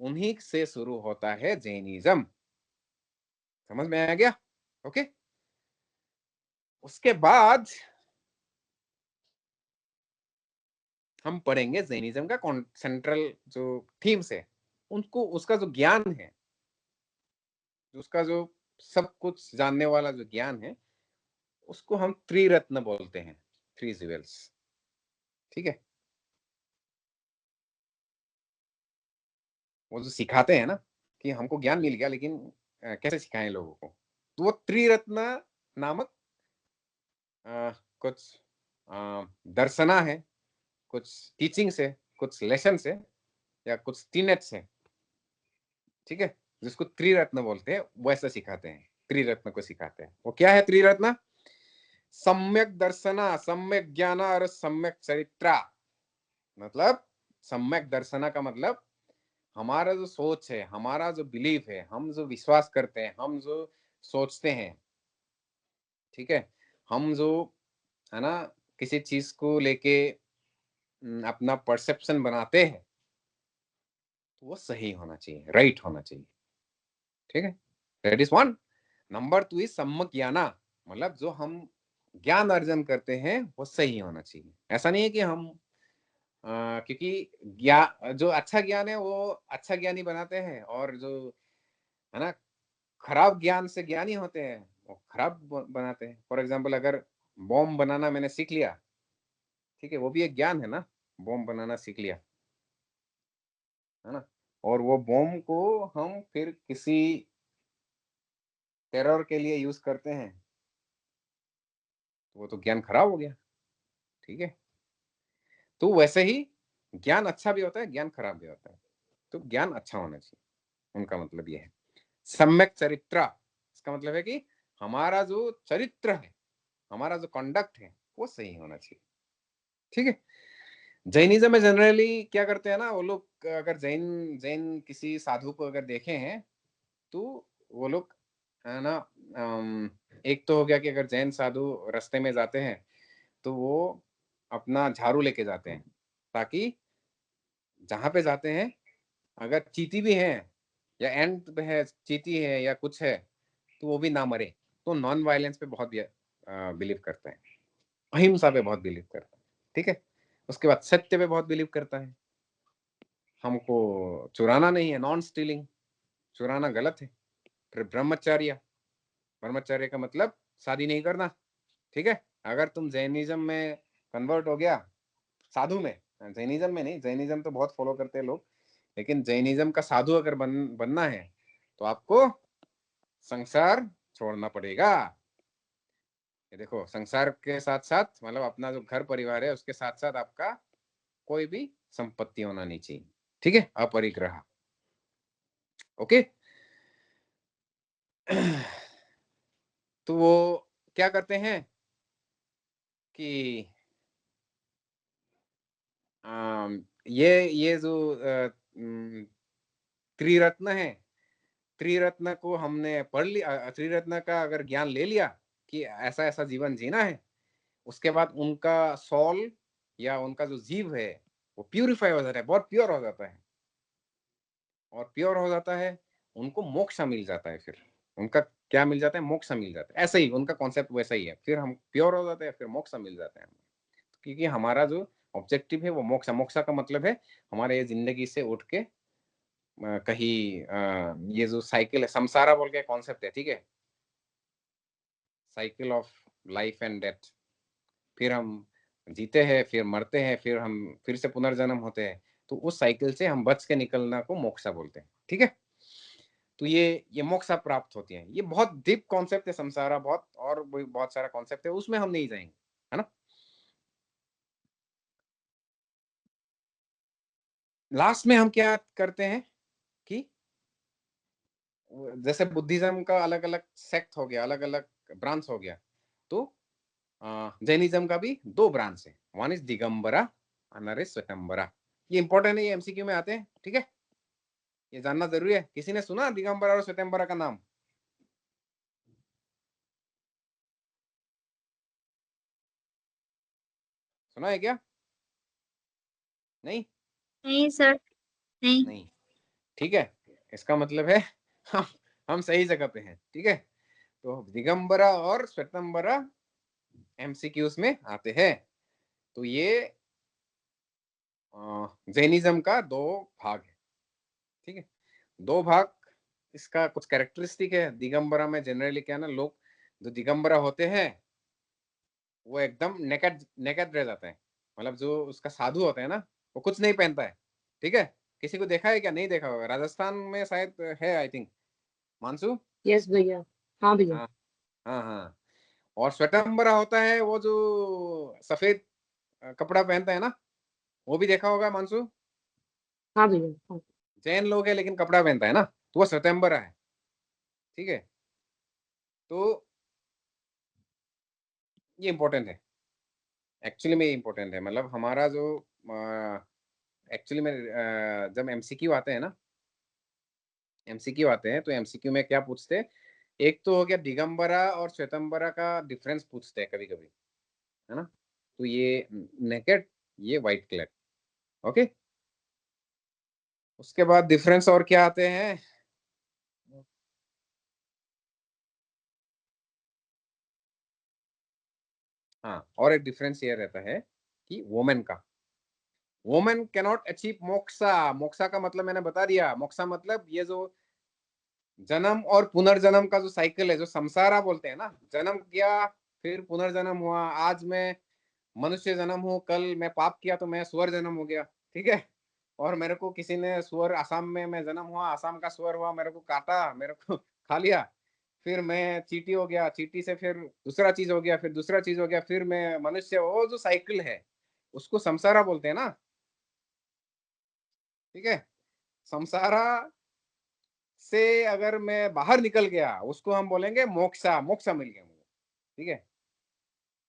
उन्हीं से शुरू होता है जैनिज्म। समझ में आ गया? ओके, उसके बाद हम पढ़ेंगे जैनिज्म का सेंट्रल जो थीम्स है, उनको, उसका जो ज्ञान है, उसका जो सब कुछ जानने वाला जो ज्ञान है, उसको हम त्रिरत्न बोलते हैं, थ्री ज्वेल्स। ठीक है, वो जो सिखाते हैं ना कि हमको ज्ञान मिल गया, लेकिन कैसे सिखाएं लोगों को, तो वो त्रिरत्न नामक कुछ दर्शना है, कुछ टीचिंग्स है, कुछ लेसन है, या कुछ टीनेट्स है। ठीक है, जिसको त्रिरत्न बोलते हैं, वैसा सिखाते हैं, त्रिरत्न को सिखाते हैं। वो क्या है त्रिरत्न? सम्यक दर्शना, सम्यक ज्ञान और सम्यक चरित्रा। मतलब सम्यक दर्शना का मतलब हमारा जो सोच है, हमारा जो बिलीफ है, हम जो विश्वास करते हैं, हम जो सोचते हैं, ठीक है, हम जो, है ना, किसी चीज को लेके अपना परसेप्शन बनाते हैं, तो वो सही होना चाहिए, राइट होना चाहिए। ठीक है, that is one. Number two is सम्यक ज्ञाना, मतलब जो हम ज्ञान अर्जन करते हैं वो सही होना चाहिए। ऐसा नहीं है कि हम क्योंकि ज्ञान, जो अच्छा ज्ञान है वो अच्छा ज्ञानी बनाते हैं, और जो, है ना, खराब ज्ञान से ज्ञानी होते हैं वो खराब बनाते हैं। फॉर एग्जाम्पल, अगर बॉम्ब बनाना मैंने सीख लिया, ठीक है, वो भी एक ज्ञान है ना, बॉम्ब बनाना सीख लिया, है ना, और वो बॉम्ब को हम फिर किसी टेरर के लिए यूज करते हैं, तो वो तो ज्ञान खराब हो गया। ठीक है, तो वैसे ही ज्ञान अच्छा भी होता है, ज्ञान खराब भी होता है। तो ज्ञान अच्छा होना चाहिए, उनका मतलब ये है। सम्यक चरित्रा, इसका मतलब है कि हमारा जो चरित्र है, हमारा जो कंडक्ट है, वो सही होना चाहिए। ठीक है, जैनिज्म में जनरली क्या करते हैं ना वो लोग, अगर जैन जैन किसी साधु को अगर देखे हैं, तो वो लोग, है ना, एक तो हो गया कि अगर जैन साधु रास्ते में जाते हैं, तो वो अपना झाड़ू लेके जाते हैं, ताकि जहां पे जाते हैं, अगर चींटी भी है, या एंट है, चींटी है, या कुछ है, तो वो भी ना मरे। तो नॉन वायलेंस पे बहुत बिलीव करता है, अहिंसा पे बहुत बिलीव करता है। ठीक है, उसके बाद सत्य पे बहुत बिलीव करता है। हमको चुराना नहीं है, नॉन स्टीलिंग, चुराना गलत है। फिर ब्रह्मचर्य, ब्रह्मचर्य का मतलब शादी नहीं करना। ठीक है, अगर तुम जैनिज्म में कन्वर्ट हो गया, साधु में, जैनिज्म में नहीं, जैनिज्म तो बहुत फॉलो करते हैं लोग, लेकिन जैनिज्म का साधु अगर बनना है, तो आपको संसार छोड़ना पड़ेगा। ये देखो, संसार के साथ साथ मतलब अपना जो घर परिवार है, उसके साथ साथ आपका कोई भी संपत्ति होना नहीं चाहिए। ठीक है, अपरिग्रह। ओके, तो वो क्या करते हैं कि ये जो त्रिरत्न है, त्रिरत्न को हमने पढ़ लिया, त्रिरत्न का अगर ज्ञान ले लिया कि ऐसा ऐसा जीवन जीना है, उसके बाद उनका सोल या उनका जो जीव है, वो प्यूरिफाई हो जाता है, बहुत प्योर हो जाता है, और प्योर हो जाता है, उनको मोक्ष मिल जाता है फिर। उनका क्या मिल जाता है, मोक्ष मिल जाता है। ऐसे ही उनका कॉन्सेप्ट वैसा ही है, फिर हम प्योर हो जाते हैं, फिर मोक्ष मिल जाता है। क्योंकि हमारा जो ऑब्जेक्टिव है वो मोक्ष, मोक्ष का मतलब है हमारे ये जिंदगी से उठ के कहीं ये जो साइकिल है, संसारा बोल के कॉन्सेप्ट है, ठीक है, cycle of life and death. फिर हम जीते हैं, फिर मरते हैं, फिर हम फिर से पुनर्जन्म होते हैं। तो उस साइकिल से हम बच के निकलना को मोक्ष बोलते हैं, ठीक है। तो ये मोक्ष प्राप्त होती है। ये बहुत डीप कॉन्सेप्ट है संसारा, बहुत और बहुत सारा कॉन्सेप्ट है, उसमें हम नहीं जाएंगे, है ना। लास्ट में हम क्या करते हैं कि जैसे बुद्धिज्म का अलग अलग सेक्ट हो गया, अलग अलग ब्रांच हो गया, तो जैनिज्म का भी 2 ब्रांच है, one is Digambara, another is श्वेतंबरा। ये इंपॉर्टेंट है, ये एमसीक्यू में आते हैं, ठीक है, ये जानना जरूरी है। किसी ने सुना दिगंबरा और श्वेतंबरा का नाम? सुना है क्या? नहीं नहीं सर, नहीं। नहीं, ठीक है, इसका मतलब है हम हम सही जगह पे हैं, ठीक है। तो दिगंबरा और श्वेतंबरा एमसीक्यूज में आते हैं। तो ये जैनिज्म का 2 भाग है, ठीक है, 2 भाग। इसका कुछ कैरेक्टरिस्टिक है। दिगंबरा में जनरली क्या ना, लोग जो दिगंबरा होते हैं वो एकदम नेकेड नेकेड रह जाते हैं। मतलब जो उसका साधु होता है ना, वो कुछ नहीं पहनता है, ठीक है। किसी को देखा है क्या? नहीं देखा होगा, राजस्थान में शायद है, आई थिंक। मानसू? यस भैया, हाँ भैया। हाँ हाँ हाँ। और श्वेतंबरा होता है वो जो सफेद कपड़ा पहनता है ना, वो भी देखा होगा मानसू। हाँ भैया, हाँ। जैन लोग है लेकिन कपड़ा पहनता है ना, तो वो श्वेतंबरा है, ठीक है। तो ये इंपॉर्टेंट है, एक्चुअली में इंपॉर्टेंट है। मतलब हमारा जो एक्चुअली में जब एमसीक्यू आते हैं ना, एमसीक्यू आते हैं तो एमसीक्यू में क्या पूछते हैं, एक तो हो गया दिगंबरा और श्वेतंबरा का डिफरेंस पूछते हैं कभी कभी, है ना। तो ये नेकेड, ये व्हाइट क्लैड, ओके। उसके बाद डिफरेंस और क्या आते हैं, हाँ, और एक डिफरेंस ये रहता है कि वोमेन का, women can not achieve moxa. Moxa का मतलब मैंने बता दिया, मोक्सा मतलब ये जो जन्म और पुनर्जन्म का जो साइकिल है, जो संसारा बोलते हैं ना, जन्म किया फिर पुनर्जन्म हुआ, आज मैं मनुष्य जन्म हूँ, कल मैं पाप किया तो मैं सुअर जन्म हो गया, ठीक है। और मेरे को किसी ने सुअर, आसाम में मैं जन्म हुआ, आसाम का सुअर हुआ, मेरे को काटा, मेरे को खा लिया, फिर मैं चींटी हो गया, चींटी से फिर दूसरा चीज हो गया, फिर दूसरा चीज हो गया, फिर मैं मनुष्य, वो जो साइकिल है उसको संसारा बोलते हैं ना, ठीक है। संसारा से अगर मैं बाहर निकल गया उसको हम बोलेंगे मोक्षा, मोक्षा मिल गया मुझे, ठीक है।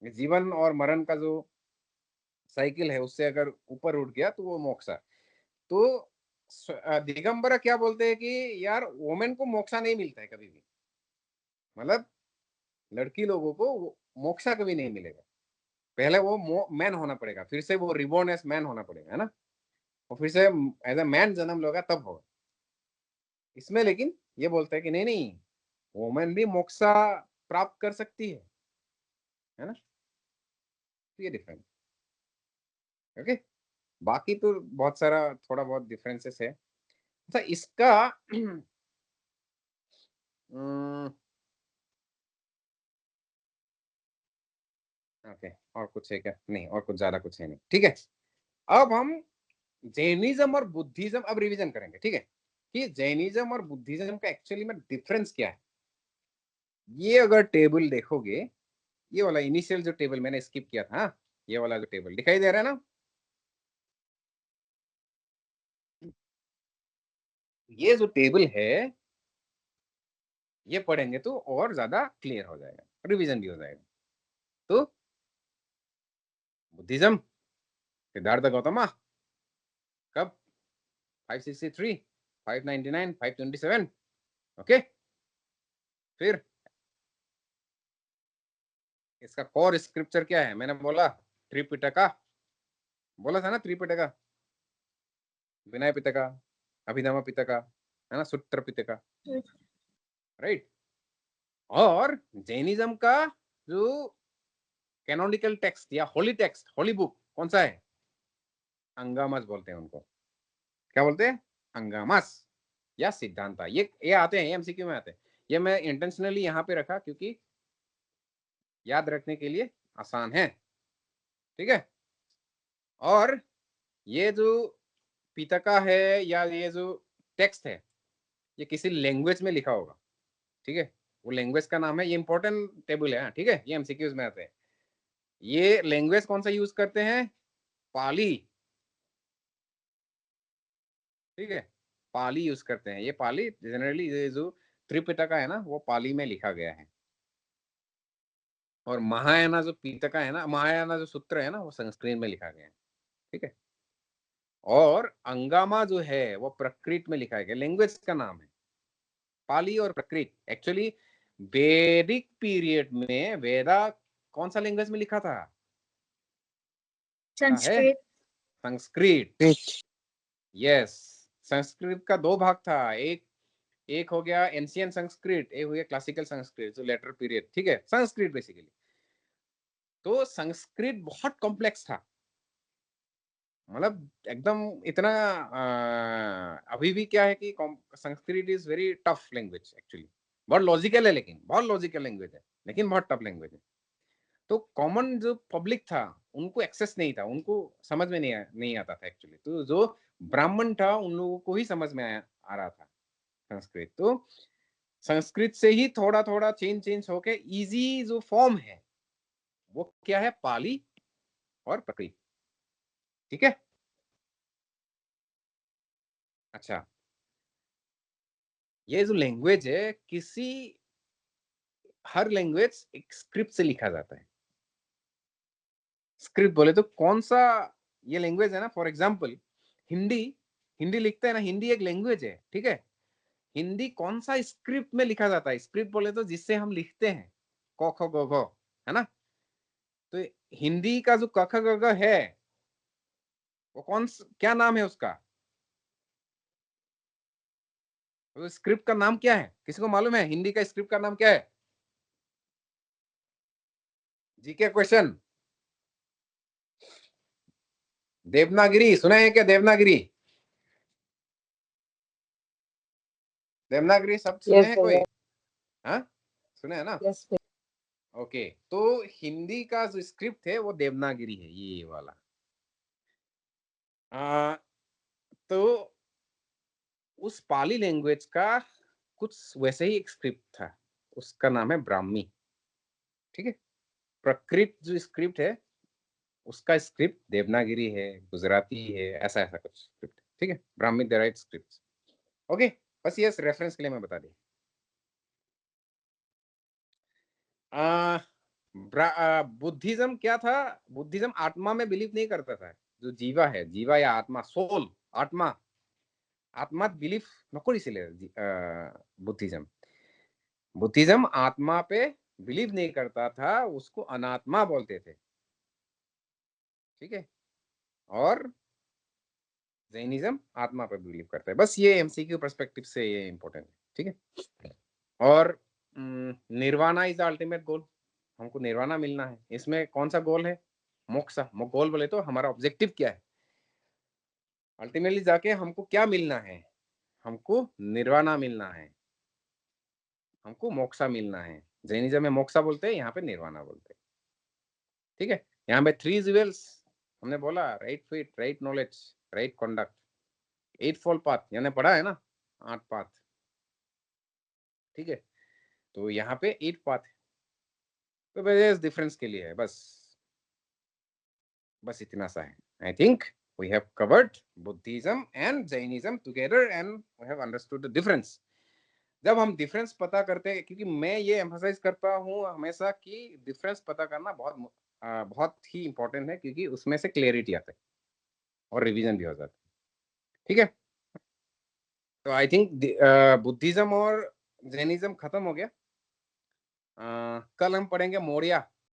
ये जीवन और मरण का जो साइकिल है उससे अगर ऊपर उठ गया तो वो मोक्षा। तो दिगंबरा क्या बोलते हैं कि यार वोमेन को मोक्षा नहीं मिलता है कभी भी, मतलब लड़की लोगों को मोक्षा कभी नहीं मिलेगा। पहले वो मैन होना पड़ेगा, फिर से वो रिबॉर्न एज मैन होना पड़ेगा, है ना, और फिर से एज अ मैन जन्म लोगा तब होगा। इसमें लेकिन ये बोलता है कि नहीं नहीं, वोमेन भी मोक्षा प्राप्त कर सकती है ना। तो ये डिफरेंस, ओके। बाकी तो बहुत सारा थोड़ा बहुत डिफरेंसेस है। अच्छा इसका ओके, और कुछ है क्या? नहीं, और कुछ ज्यादा कुछ है नहीं, ठीक है। अब हम जैनिज्म और बुद्धिज्म अब रिवीजन करेंगे, ठीक है, कि जैनिज्म और बुद्धिज्म का एक्चुअली में डिफरेंस क्या है। ये अगर टेबल देखोगे, ये वाला इनिशियल जो टेबल मैंने स्किप किया था, ये वाला जो टेबल दिखाई दे रहा है ना, ये जो टेबल है, ये पढ़ेंगे तो और ज्यादा क्लियर हो जाएगा, रिवीजन भी हो जाएगा। तो बुद्धिज्म, सिद्धार्थ गौतम कब, 563, 599, 527, ओके। फिर इसका कोर स्क्रिप्चर क्या है, मैंने बोला त्रिपिटका, बोला था ना, त्रिपिटका, विनय पिटका, अभिधम पिटका, है ना, सूत्र पिटका, राइट। और जैनिज्म का जो कैनोनिकल टेक्स्ट या होली टेक्स्ट, होली बुक कौन सा है? अंगामस बोलते हैं उनको। क्या बोलते हैं? अंगामस या सिद्धांता। ये आते हैं, एमसीक्यू में आते हैं। ये मैं इंटेंशनली यहाँ पे रखा क्योंकि याद रखने के लिए आसान है, ठीक है। और ये जो पिटका है या ये जो टेक्स्ट है, ये किसी लैंग्वेज में लिखा होगा, ठीक है। वो लैंग्वेज का नाम है, ये इंपॉर्टेंट टेबल है, ठीक है। ये एमसीक्यूज में आते हैं। ये लैंग्वेज कौन सा यूज करते हैं? पाली, ठीक है। पाली यूज करते हैं। ये पाली जनरली, ये जो त्रिपिटका है ना, वो पाली में लिखा गया है। और महायाना जो पिटका है ना, महायाना जो सूत्र है ना, वो संस्कृत में लिखा गया है, ठीक है। और अंगामा जो है वो प्रकृत में लिखा गया, लैंग्वेज का नाम है। पाली और प्रकृत एक्चुअली वैदिक पीरियड में वेदा कौन सा लैंग्वेज में लिखा था? संस्कृत। संस्कृत। यस, संस्कृत का दो भाग था। एक हो गया एंशियंट संस्कृत, एक हो गया क्लासिकल संस्कृत जो लेटर पीरियड, ठीक है। संस्कृत बेसिकली, तो संस्कृत बहुत कॉम्प्लेक्स था, मतलब एकदम इतना अभी भी क्या है कि Sanskrit is very tough language actually. बहुत लॉजिकल है, लेकिन बहुत लॉजिकल लैंग्वेज है, लेकिन बहुत टफ लैंग्वेज है। तो कॉमन जो पब्लिक था उनको एक्सेस नहीं था, उनको समझ में नहीं आता था एक्चुअली। तो जो ब्राह्मण था उन लोगों को ही समझ में आ रहा था संस्कृत। तो संस्कृत से ही थोड़ा थोड़ा चेंज होके इजी जो फॉर्म है वो क्या है? पाली और प्रकृत, ठीक है। अच्छा, ये जो लैंग्वेज है, हर लैंग्वेज एक स्क्रिप्ट से लिखा जाता है। स्क्रिप्ट बोले तो कौन सा ये लैंग्वेज है ना, फॉर एग्जांपल हिंदी, हिंदी लिखते हैं ना, हिंदी एक लैंग्वेज है, ठीक है। हिंदी कौन सा स्क्रिप्ट में लिखा जाता है? स्क्रिप्ट बोले तो जिससे हम लिखते हैं, क ख ग घ, है ना। तो हिंदी का जो क ख ग घ है वो क्या नाम है उसका? तो स्क्रिप्ट का नाम क्या है? किसी को मालूम है हिंदी का स्क्रिप्ट का नाम क्या है? GK question. देवनागरी सुना है क्या? देवनागरी, देवनागरी सब सुने हैं कोई? हाँ, सुने है ना? यस ओके, तो हिंदी का जो स्क्रिप्ट है वो देवनागरी है, ये वाला। तो उस पाली लैंग्वेज का कुछ वैसे ही एक स्क्रिप्ट था, उसका नाम है ब्राह्मी, ठीक है। प्रकृत जो स्क्रिप्ट है उसका स्क्रिप्ट देवनागरी है, गुजराती है, ऐसा ऐसा कुछ स्क्रिप्ट, ठीक है। Brahmi derived script. ओके, बस ये रेफरेंस के लिए मैं बता दी। बुद्धिज्म क्या था? बुद्धिज्म आत्मा में बिलीव नहीं करता था। जो जीवा है, जीवा या आत्मा, सोल, आत्मा, आत्मा बिलीव नको बुद्धिज्म बुद्धिज्म आत्मा पे बिलीव नहीं करता था, उसको अनात्मा बोलते थे, ठीक है। और जैनिज्म आत्मा पे बिलीव करता है। बस ये एमसीक्यू पर्सपेक्टिव से ये इंपॉर्टेंट है, ठीक है। और nirvana is the ultimate goal, हमको निर्वाणा मिलना है। इसमें कौन सा गोल है? मोक्ष। गोल बोले तो हमारा ऑब्जेक्टिव क्या है? अल्टीमेटली जाके हमको क्या मिलना है? हमको निर्वाणा मिलना है, हमको मोक्षा मिलना है। जैनिज्म में मोक्षा बोलते हैं, यहाँ पे निर्वाणा बोलते हैं, ठीक है। यहाँ पे 3 ज्वेल्स हमने बोला, right faith, right knowledge, right conduct, 8 fold path, यानी पढ़ा है ना, 8 पाथ, ठीक है। तो यहाँ पे 8 पाथ है, तो वेरियस डिफरेंस के लिए है, बस इतना सा है। I think we have covered Buddhism and Jainism together and we have understood the difference. जब हम डिफरेंस पता करते हैं, क्योंकि मैं ये एम्फसाइज करता हूँ हमेशा कि डिफरेंस पता करना बहुत ही इंपॉर्टेंट है, क्योंकि उसमें से क्लैरिटी आता है और रिवीजन भी हो जाता है, ठीक है। तो आई थिंक बुद्धिज्म और जैनिज्म खत्म हो गया। कल हम पढ़ेंगे मौर्य